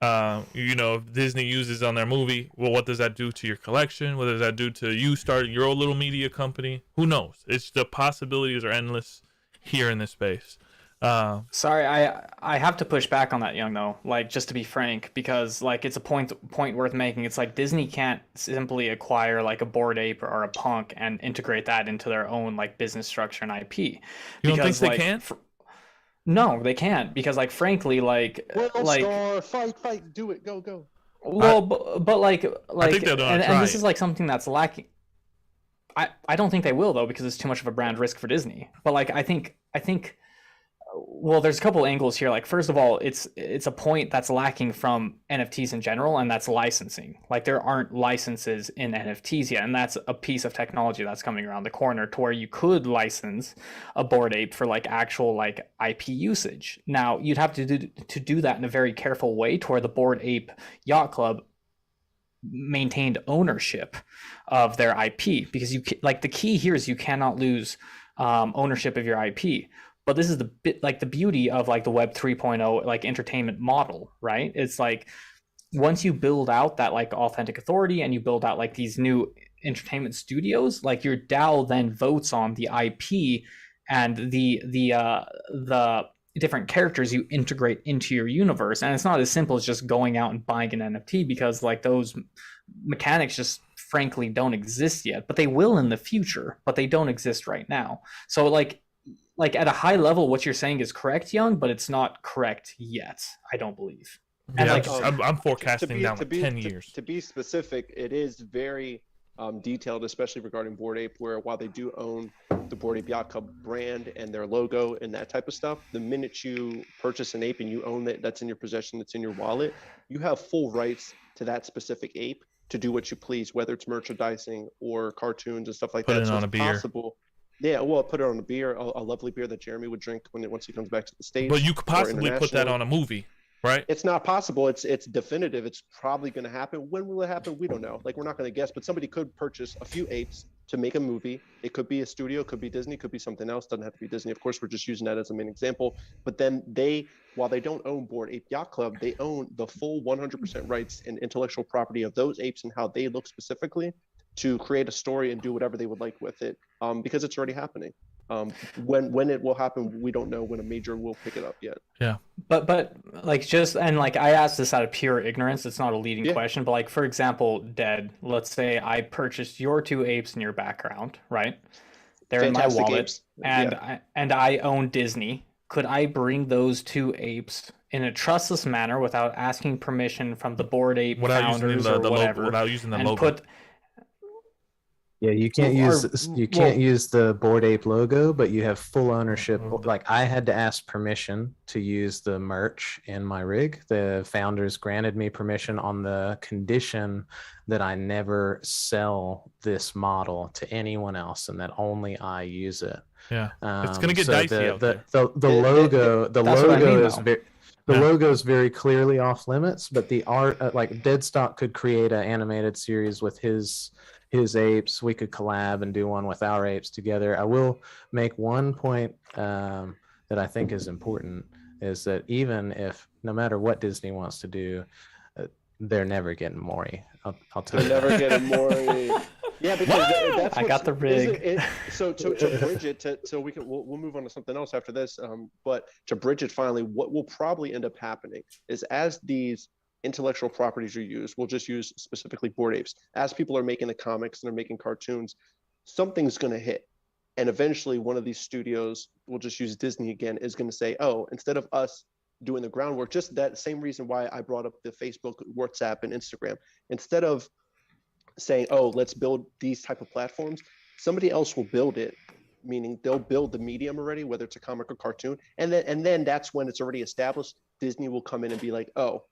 If Disney uses on their movie, well, what does that do to your collection? What does that do to you starting your own little media company? Who knows? It's the possibilities are endless here in this space. Sorry, I have to push back on that, Young, though. Like, just to be frank, because like it's a point worth making. It's like Disney can't simply acquire like a Bored Ape or a Punk and integrate that into their own like business structure and IP. You don't think they can? No, they can't, because like frankly, like fight, do it, go. Well, but like I think they'll and this is like something that's lacking. I don't think they will, though, because it's too much of a brand risk for Disney. But like I think well, there's a couple angles here. Like, first of all, it's a point that's lacking from NFTs in general, and that's licensing. Like, there aren't licenses in NFTs yet, and that's a piece of technology that's coming around the corner to where you could license a Bored Ape for like actual like IP usage. Now, you'd have to do that in a very careful way to where the Bored Ape Yacht Club maintained ownership of their IP, because the key here is you cannot lose ownership of your IP. But this is the beauty of like the Web 3.0 like entertainment model, right? It's like once you build out that like authentic authority and you build out like these new entertainment studios, like your DAO then votes on the IP and the different characters you integrate into your universe. And it's not as simple as just going out and buying an NFT, because like those mechanics just frankly don't exist yet, but they will in the future, but they don't exist right now. So like at a high level, what you're saying is correct, Young, but it's not correct yet, I don't believe. And I'm forecasting down 10 years. To be specific, it is very detailed, especially regarding Bored Ape, where while they do own the Bored Ape Yacht Club brand and their logo and that type of stuff, the minute you purchase an ape and you own it, that's in your possession, that's in your wallet, you have full rights to that specific ape to do what you please, whether it's merchandising or cartoons and stuff like that. Put it on a beer. Possible. Yeah, well, put it on a beer, a lovely beer that Jeremy would drink once he comes back to the States. But you could possibly put that on a movie, right? It's not possible. It's definitive. It's probably going to happen. When will it happen? We don't know. Like, we're not going to guess, but somebody could purchase a few apes to make a movie. It could be a studio, could be Disney, could be something else. Doesn't have to be Disney. Of course, we're just using that as a main example. But then while they don't own Bored Ape Yacht Club, they own the full 100% rights and intellectual property of those apes and how they look specifically, to create a story and do whatever they would like with it, because it's already happening. When it will happen, we don't know. When a major will pick it up yet. Yeah. But like I asked this out of pure ignorance. It's not a leading question, but like, for example, Dead, let's say I purchased your two apes in your background, right? They're fantastic in my wallet, apes. And I own Disney. could I bring those two apes in a trustless manner without asking permission from the Bored Ape founders or whatever, without using the and logo. put Yeah, you can't use the Bored Ape logo, but you have full ownership. Like I had to ask permission to use the merch in my rig. The founders granted me permission on the condition that I never sell this model to anyone else and that only I use it. Yeah, it's gonna get dicey out there. The logo I mean, logo is very clearly off limits, but the art, like DeadStock could create an animated series with his apes. We could collab and do one with our apes together. I will make one point that I think is important, is that even if, no matter what Disney wants to do, they're never getting Maury. I'll tell you. They're never getting Maury. Yeah, because that's I got the rig. So to bridge it, so we'll move on to something else after this. But to bridge it finally, what will probably end up happening is as these intellectual properties are used, we'll just use specifically Bored Apes. As people are making the comics and they're making cartoons, something's going to hit. And eventually one of these studios, we'll just use Disney again, is going to say, oh, instead of us doing the groundwork, just that same reason why I brought up the Facebook, WhatsApp, and Instagram, instead of saying, oh, let's build these type of platforms, somebody else will build it, meaning they'll build the medium already, whether it's a comic or cartoon. And then that's when it's already established, Disney will come in and be like, oh,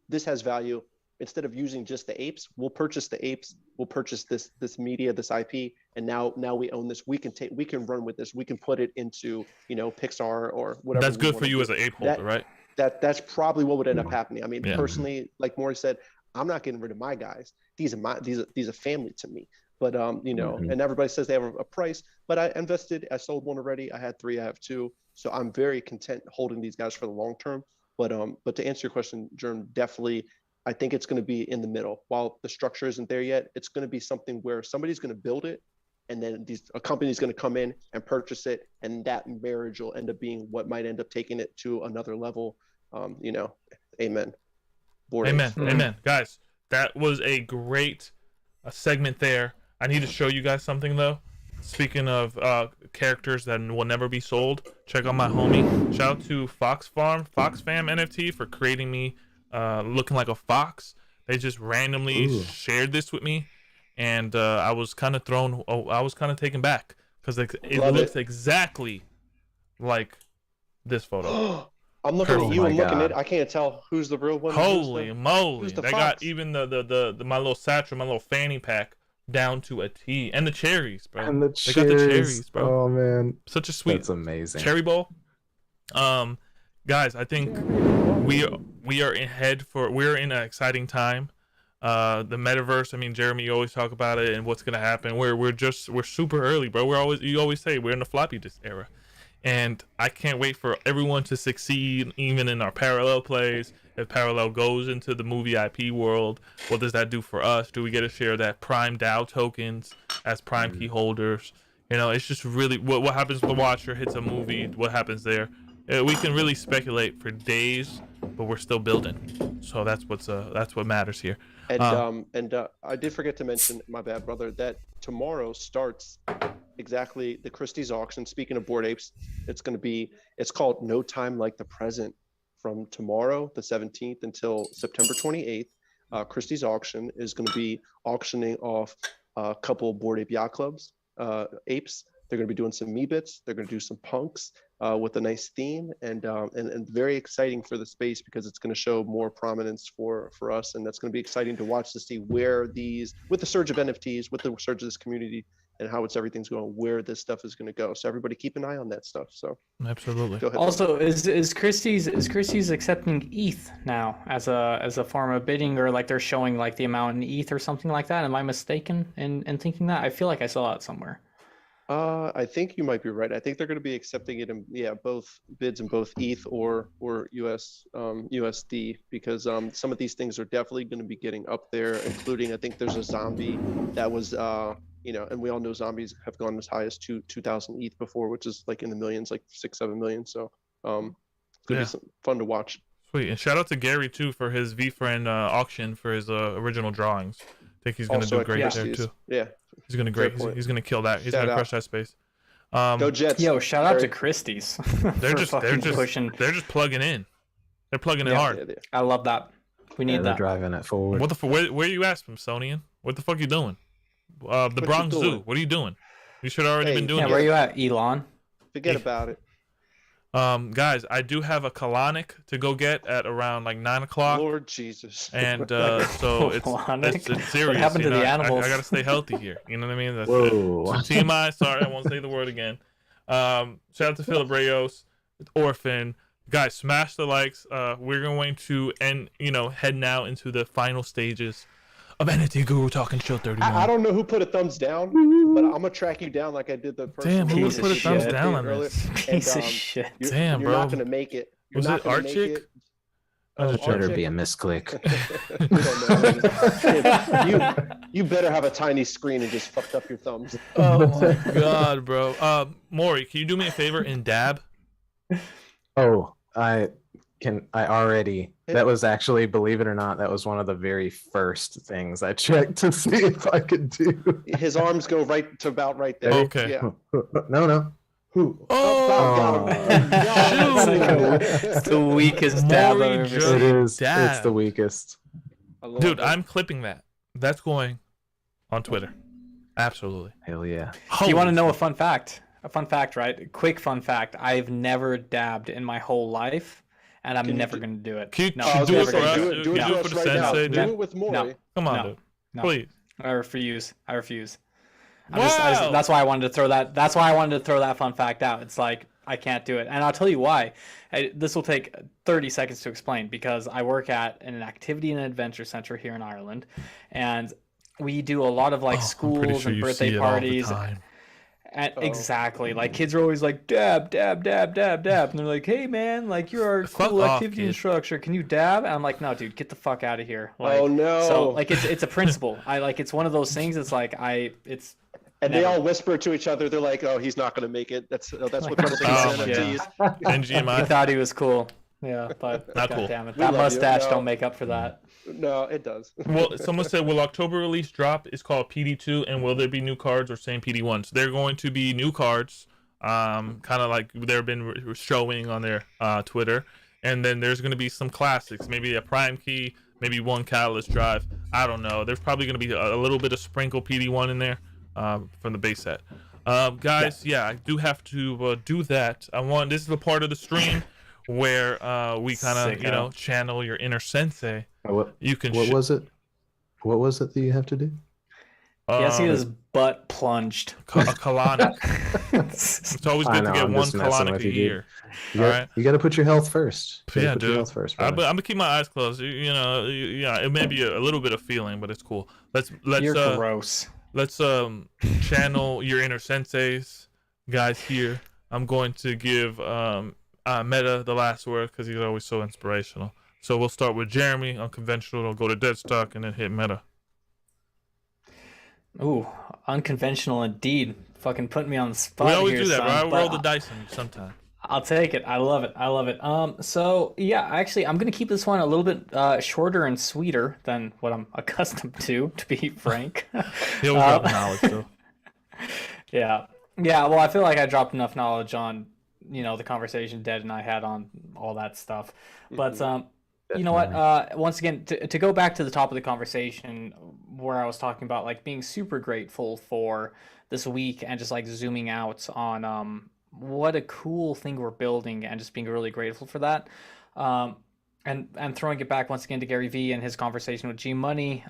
this has value. Instead of using just the apes, we'll purchase the apes, we'll purchase this media, this IP, and now we own this. We can run with this. We can put it into, Pixar or whatever. That's good for you as an ape holder, right? That's probably what would end up happening. I mean, personally, like Maury said, I'm not getting rid of my guys. These are family to me. But and everybody says they have a price. But I invested. I sold one already. I had 3. I have 2. So I'm very content holding these guys for the long term. But to answer your question, Jerm, definitely, I think it's going to be in the middle. While the structure isn't there yet, it's going to be something where somebody's going to build it, and then a company's going to come in and purchase it, and that marriage will end up being what might end up taking it to another level. Amen. Amen. Guys, that was a great segment there. I need to show you guys something though. Speaking of characters that will never be sold, check out my homie. Shout out to Fam NFT for creating me looking like a fox. They just randomly shared this with me, and I was kind of taken back because it looks exactly like this photo. I'm looking at you. I'm looking at. I can't tell who's the real one. Holy moly! They got even the my little satchel, my little fanny pack down to a T, and the cherries, bro. And they got the cherries, bro. Oh man, such a sweet. That's amazing. Cherry bowl. Guys, I think we're in an exciting time. The metaverse. I mean, Jeremy, you always talk about it and what's gonna happen. We're super early, bro. You always say we're in the floppy disk era. And I can't wait for everyone to succeed, even in our parallel plays. If parallel goes into the movie IP world, what does that do for us? Do we get a share of that Prime DAO tokens as Prime key holders? It's just really what happens when the watcher hits a movie. What happens there? We can really speculate for days, but we're still building. So that's what matters here. And I did forget to mention, my bad, brother, that tomorrow starts exactly the Christie's auction. Speaking of Bored Apes, it's called No Time Like the Present. From tomorrow, the 17th, until September 28th, Christie's auction is going to be auctioning off a couple of Bored Ape Yacht Clubs apes. They're going to be doing some me-bits. They're going to do some punks with a nice theme, and very exciting for the space because it's going to show more prominence for us, and that's going to be exciting to watch, to see where with the surge of NFTs, with the surge of this community, and how everything's going, where this stuff is going to go. So everybody keep an eye on that stuff. So absolutely. Go ahead. Also, is Christie's accepting ETH now as a form of bidding, or like they're showing like the amount in ETH or something like that? Am I mistaken in thinking that? I feel like I saw that somewhere. I think you might be right. I think they're going to be accepting it in both bids in both ETH or USD, because some of these things are definitely going to be getting up there, including I think there's a zombie that was and we all know zombies have gone as high as 2,000 ETH before, which is like in the millions, like 6-7 million. So it's going to be some fun to watch. Sweet. And shout out to Gary too for his VFriend auction for his original drawings. I think he's going to do great there too. Yeah. He's going to He's going to kill that. He's going to crush that space. Go Jets. Yo, shout out to Very- Christie's. They're for just fucking pushing. they're just plugging in. They're plugging in Yeah. hard. Yeah, yeah. I love that. We need They're that. driving it forward. What the where you at, Smithsonian? What the fuck you doing? The you Bronx doing? Zoo. What are you doing? You should already Hey, been doing Yeah, that. where you at, Elon? Forget about it. Guys, I do have a colonic to go get at around like 9 o'clock. Lord Jesus. And so it's Colonic? serious. What happened you to know? the animals? I gotta stay healthy here. You know what I mean? That's Whoa. it. So TMI. Sorry, I won't say the word again. Shout out to Philip Reyes, Orphan. Guys, smash the likes. We're going to head now into the final stages of NFT Guru Talking Chill 31. I don't know who put a thumbs down, but I'm gonna track you down like I did the person. Damn, who would put a thumbs down on this? Piece of shit. Damn, you're bro. not gonna make it. You're Was not it gonna Art make Chick? it. Oh, Art Better Chick? be a misclick. We don't know. You better have a tiny screen and just fucked up your thumbs. Oh my god, bro. Maury, can you do me a favor and dab? Oh, that was actually, believe it or not, that was one of the very first things I checked to see if I could do. His arms go right to about right there. Okay. Yeah. No. Who? Oh, It's the weakest dab Maury I've ever just- seen. It is. Dab. It's the weakest. I love dude, it. I'm clipping that. That's going on Twitter. Absolutely. Hell yeah. You want to Holy know a shit. fun fact? A fun fact, right? A quick fun fact. I've never dabbed in my whole life, and I'm Can you never do- going to do it. Can you No, I was do gonna it for say, us? do it Can you for do it us for the right now. Sensei, Do dude? it with Maury. No. Come on, No. dude. No. Please. I refuse. I refuse. Wow. That's why I wanted to throw that. That's why I wanted to throw that fun fact out. It's like I can't do it, and I'll tell you why. This will take 30 seconds to explain because I work at an activity and adventure center here in Ireland, and we do a lot of like Oh, I'm pretty schools sure and you birthday see it all the parties. time. And Oh. exactly, like kids are always like dab, dab, dab, dab, dab, and they're like, "Hey man, like you're our Fuck cool off, activity kid. instructor. Can you dab?" And I'm like, "No, dude, get the fuck out of here." Like, Oh no. So like it's a principle. It's one of those things. It's like it's and they never. all whisper to each other. They're like, "Oh, he's not gonna make it." That's what people think Oh, of my NFTs. He NGMI. thought he was cool. Yeah, but Not God cool. damn it, We that love you. mustache No. don't make up for that. No, it does. Well, someone said, will October release drop is called PD2, and will there be new cards or same PD1s? They're going to be new cards, kind of like they've been showing on their Twitter. And then there's going to be some classics, maybe a Prime Key, maybe one Catalyst Drive. I don't know. There's probably going to be a little bit of sprinkle PD1 in there from the base set. Guys, yeah, I do have to do that. This is the part of the stream where we kind of, Sicko. channel your inner sensei. What You can was it? What was it that you have to do? He has to get his butt plunged. a colonic. It's always I good know, to get I'm one just messing colonic with a you, dude. year. You All got, right. you got to put your health first. You gotta Yeah, put your dude. health first, I'm brother. gonna keep my eyes closed. Yeah, it may be a little bit of feeling, but it's cool. Let's You're gross. let's channel your inner senseis, guys. Here, I'm going to give Meta the last word because he's always so inspirational. So we'll start with Jeremy, unconventional. We'll go to DeadStock and then hit Meta. Ooh, unconventional indeed. Fucking putting me on the spot. We always here, do that, son, bro. I but roll the dice on you sometimes. I'll take it. I love it. I love it. So yeah, actually, I'm gonna keep this one a little bit shorter and sweeter than what I'm accustomed to be frank. He always drops knowledge, though. Yeah. Well, I feel like I dropped enough knowledge on, the conversation Dead and I had on all that stuff. But you know what? Once again, to go back to the top of the conversation where I was talking about like being super grateful for this week and just like zooming out on what a cool thing we're building and just being really grateful for that. And throwing it back once again to Gary Vee and his conversation with G Money.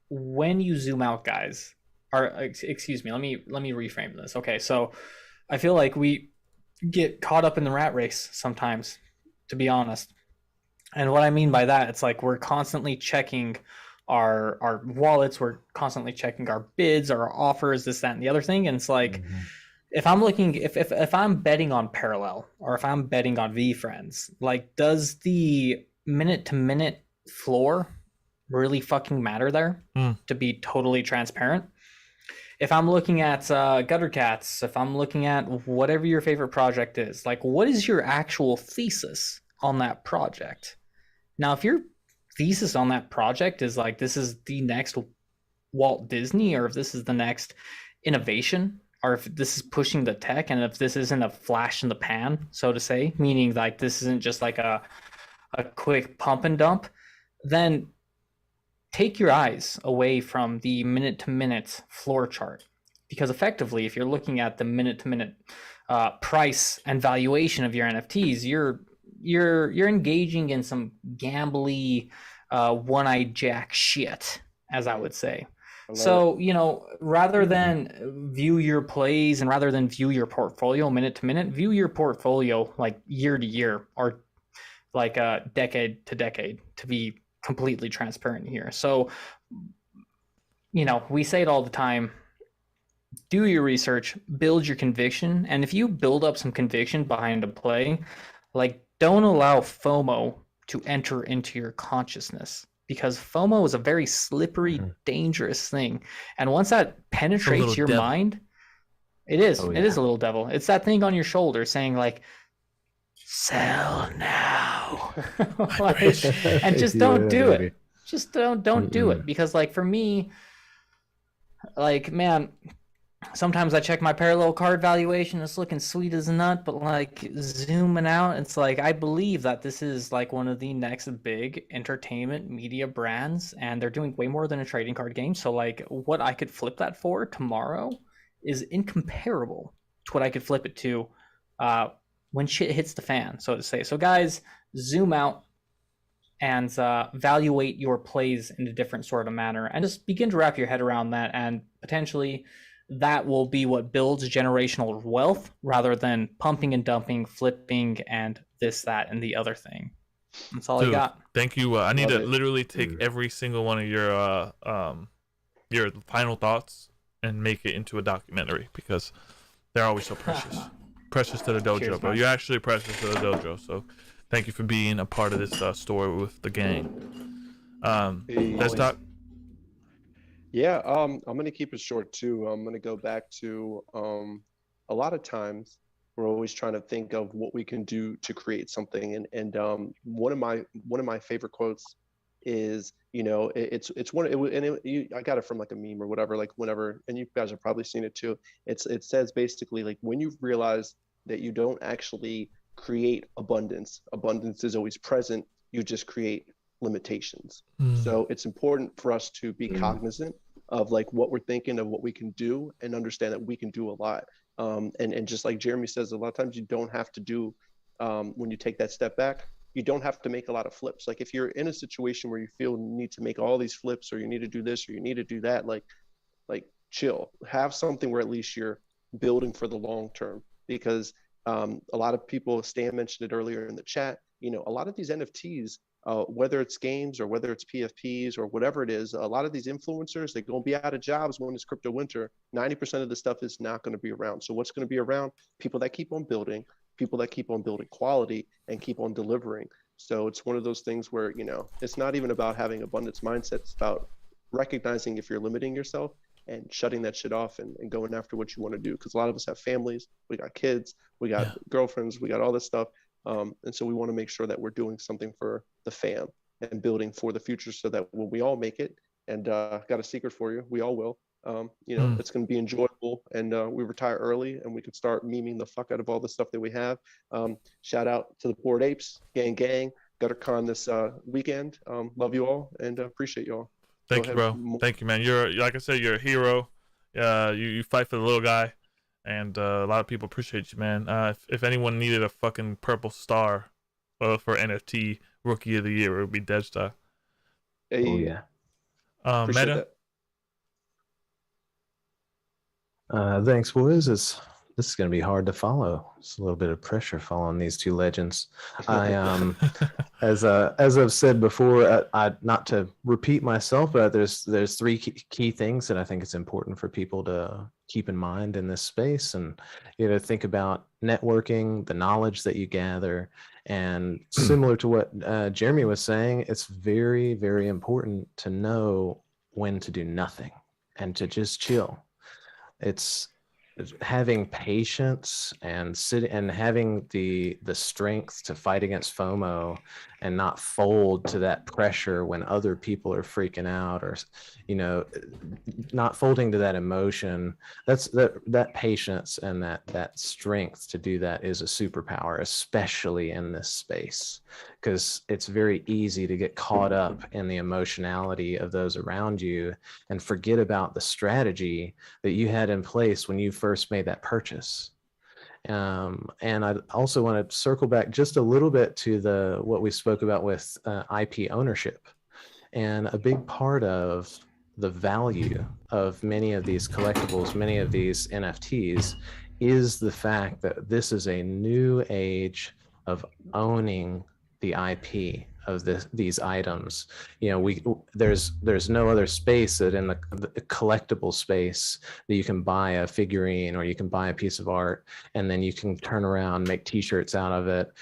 When you zoom out, guys, or excuse me, let me reframe this. Okay, so I feel like we get caught up in the rat race sometimes, to be honest. And what I mean by that, it's like we're constantly checking our wallets, we're constantly checking our bids, our offers, this, that, and the other thing. And it's like if I'm looking, if I'm betting on Parallel or if I'm betting on VFriends, like does the minute to minute floor really fucking matter there? To be totally transparent? If I'm looking at Gutter Cats, if I'm looking at whatever your favorite project is, like what is your actual thesis on that project? Now, if your thesis on that project is like this is the next Walt Disney, or if this is the next innovation or if this is pushing the tech, and if this isn't a flash in the pan, so to say, meaning like this isn't just like a quick pump and dump, then take your eyes away from the minute to minute floor chart. Because effectively, if you're looking at the minute to minute price and valuation of your NFTs, you're engaging in some gambly one-eyed jack shit, as I would say. So, you know, rather than view your plays and rather than view your portfolio minute to minute, view your portfolio like year to year or like decade to decade, to be completely transparent here. So, you know, we say it all the time, do your research, build your conviction. And if you build up some conviction behind a play, like don't allow FOMO to enter into your consciousness, because FOMO is a very slippery, dangerous thing. And once that penetrates your mind, it is a little devil. It's that thing on your shoulder saying like, sell now. Like, and just don't do it. Just don't do it. Because like for me, like, man, sometimes I check my parallel card valuation, it's looking sweet as a nut, but like zooming out, it's like I believe that this is like one of the next big entertainment media brands, and they're doing way more than a trading card game. So like what I could flip that for tomorrow is incomparable to what I could flip it to when shit hits the fan, so to say. So guys, zoom out and evaluate your plays in a different sort of manner, and just begin to wrap your head around that, and potentially that will be what builds generational wealth rather than pumping and dumping, flipping, and this, that, and the other thing. That's all I got. Thank you. I need to literally take every single one of your final thoughts and make it into a documentary, because they're always so precious. Precious to the dojo, cheers, bro. Man. You're actually precious to the dojo. So thank you for being a part of this story with the gang. DeadStock. Yeah, I'm gonna keep it short too. I'm gonna go back to a lot of times we're always trying to think of what we can do to create something, and one of my favorite quotes is, you know, I got it from like a meme or whatever, like whenever, and you guys have probably seen it too. It says basically like, when you realize that you don't actually create abundance is always present, you just create limitations. So it's important for us to be cognizant of like what we're thinking of, what we can do, and understand that we can do a lot. And just like Jeremy says, a lot of times you don't have to do, when you take that step back, you don't have to make a lot of flips. Like if you're in a situation where you feel you need to make all these flips, or you need to do this, or you need to do that, like chill, have something where at least you're building for the long term. Because a lot of people, Stan mentioned it earlier in the chat, you know, a lot of these NFTs, whether it's games or whether it's PFPs or whatever it is, a lot of these influencers, they're going to be out of jobs when it's crypto winter. 90% of the stuff is not going to be around. So what's going to be around? People that keep on building, people that keep on building quality and keep on delivering. So it's one of those things where, you know, it's not even about having abundance mindset. It's about recognizing if you're limiting yourself and shutting that shit off and going after what you want to do. Because a lot of us have families, we got kids, we got girlfriends, we got all this stuff. And so we want to make sure that we're doing something for the fam and building for the future, so that when we all make it, and got a secret for you, we all will, you know, it's going to be enjoyable, and we retire early and we could start memeing the fuck out of all the stuff that we have. Shout out to the Bored Apes, gang, GutterCon this weekend. Love you all and appreciate you all. Thank you, bro. Thank you, man. You're, like I said, you're a hero. You fight for the little guy. And a lot of people appreciate you, man. If anyone needed a fucking purple star for NFT Rookie of the Year, it would be DeadStock. Hey, oh yeah. Meta. Thanks, boys. This is going to be hard to follow. It's a little bit of pressure following these two legends. I as I've said before, I not to repeat myself, but there's three key things that I think it's important for people to keep in mind in this space. And you know, think about networking, the knowledge that you gather, and similar to what Jeremy was saying, it's very, very important to know when to do nothing and to just chill. It's having patience and having the strength to fight against FOMO and not fold to that pressure when other people are freaking out, or not folding to that emotion. That patience and that strength to do that is a superpower, especially in this space, because it's very easy to get caught up in the emotionality of those around you and forget about the strategy that you had in place when you first made that purchase. And I also want to circle back just a little bit to what we spoke about with IP ownership. And a big part of the value of many of these collectibles, many of these NFTs, is the fact that this is a new age of owning the IP of these items. There's no other space that in the collectible space that you can buy a figurine or you can buy a piece of art and then you can turn around, make t-shirts out of it,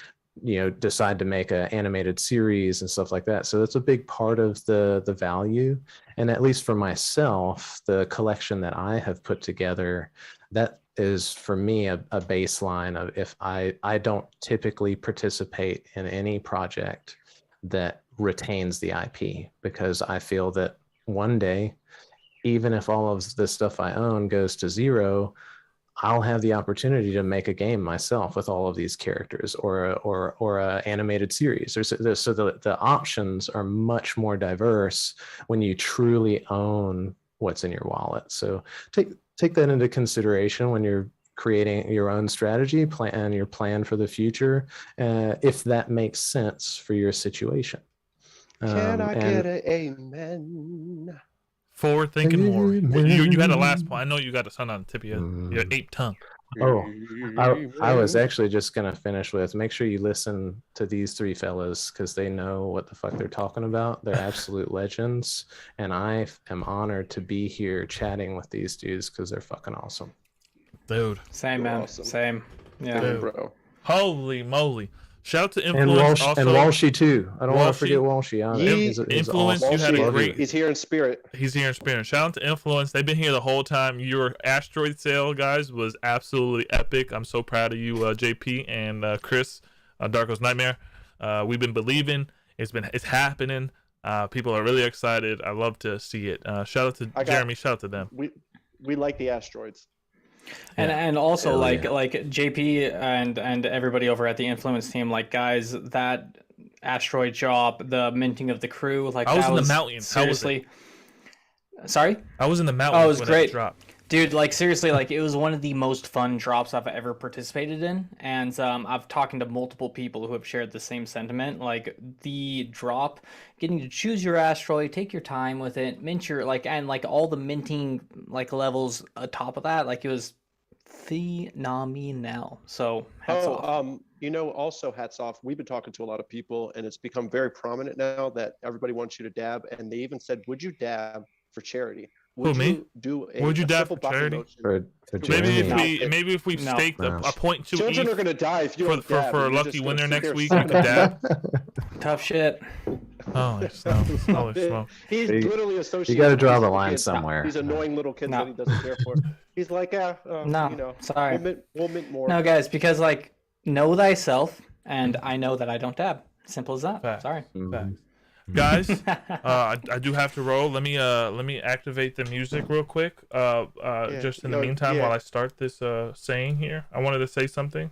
decide to make an animated series and stuff like that. So that's a big part of the value. And at least for myself, the collection that I have put together, that is for me a baseline of, if I don't typically participate in any project that retains the IP, because I feel that one day, even if all of the stuff I own goes to zero, I'll have the opportunity to make a game myself with all of these characters, or a animated series. So the options are much more diverse when you truly own what's in your wallet. So take that into consideration when you're creating your own strategy plan, your plan for the future, if that makes sense for your situation. Can I get an amen? Forward thinking more. You had a last point. I know you got a son on the tip of your ape tongue. Oh, I was actually just going to finish with, make sure you listen to these three fellas, because they know what the fuck they're talking about. They're absolute legends. And I am honored to be here chatting with these dudes because they're fucking awesome. Dude. Same, man. Awesome. Same. Yeah. Dude. Bro. Holy moly. Shout out to Influence. And Walshy too. I don't want to forget Walshy. Influence, awesome. You had a great. He's here in spirit. He's here in spirit. Shout out to Influence. They've been here the whole time. Your asteroid sale, guys, was absolutely epic. I'm so proud of you, JP and Chris, Darko's Nightmare. We've been believing. It's happening. People are really excited. I love to see it. Shout out to Jeremy. Shout out to them. We like the asteroids. And also like JP and everybody over at the Influence team, like, guys, that asteroid drop, the minting of the crew, like, I was in the mountains. Seriously. Sorry? I was in the mountains. Oh, it was when great. It dropped. Dude, like, seriously, like, it was one of the most fun drops I've ever participated in, and I've talked to multiple people who have shared the same sentiment. Like, the drop, getting to choose your asteroid, take your time with it, mint your, and all the minting, levels atop of that, it was phenomenal. So hats off. Also hats off. We've been talking to a lot of people, and it's become very prominent now that everybody wants you to dab, and they even said, would you dab for charity? Would you do a Would you dab for charity? Maybe if we staked a point to children each are gonna die if you don't dab. For a lucky winner next week, you could dab. Tough shit. Holy smoke. He's literally associated. You got to draw the line somewhere. These annoying little kids that he doesn't care for. He's like, sorry. We'll mint more. No, guys, because know thyself, and I know that I don't dab. Simple as that. Fact. Sorry. Fact. Guys, I do have to roll. Let me activate the music real quick. Just in the meantime, while I start this saying here, I wanted to say something.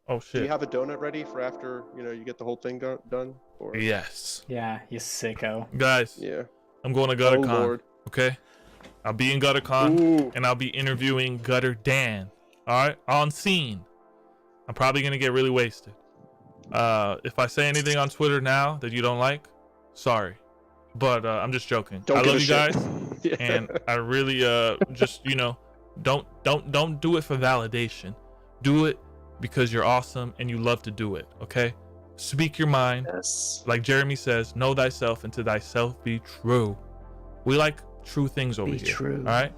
Oh shit! Do you have a donut ready for after you get the whole thing done? Or... Yes. Yeah, you sicko. Guys. Yeah. I'm going to GutterCon. Okay. I'll be in GutterCon and I'll be interviewing Gutter Dan. All right, on scene. I'm probably gonna get really wasted. If I say anything on Twitter now that you don't like, sorry, but I'm just joking. I love you guys, and I really just don't do it for validation. Do it because you're awesome and you love to do it. Okay, speak your mind. Yes. Like Jeremy says, know thyself and to thyself be true. We like true things over here. True. All right.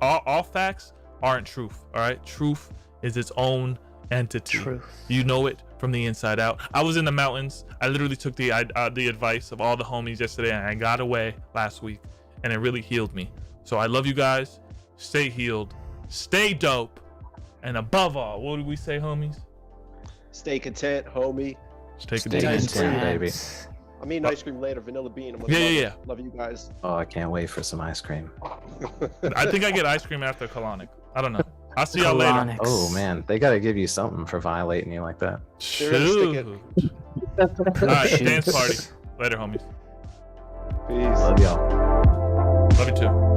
All facts aren't truth. All right. Truth is its own entity. Truth. You know it from the inside out. I was in the mountains. I literally took the advice of all the homies yesterday, and I got away last week, and it really healed me. So I love you guys. Stay healed. stay dope, and above all, what do we say, homies? Stay content, homie. Stay Stay content. content, baby. I'm eating ice cream later, vanilla bean. I'm gonna Yeah. love you guys. Oh, I can't wait for some ice cream. I think I get ice cream after colonic. I don't know. I'll see y'all later. Colonics. Oh man, they gotta give you something for violating you like that. Shoot. All right, dance party. Later, homies. Peace. Love y'all. Love you too.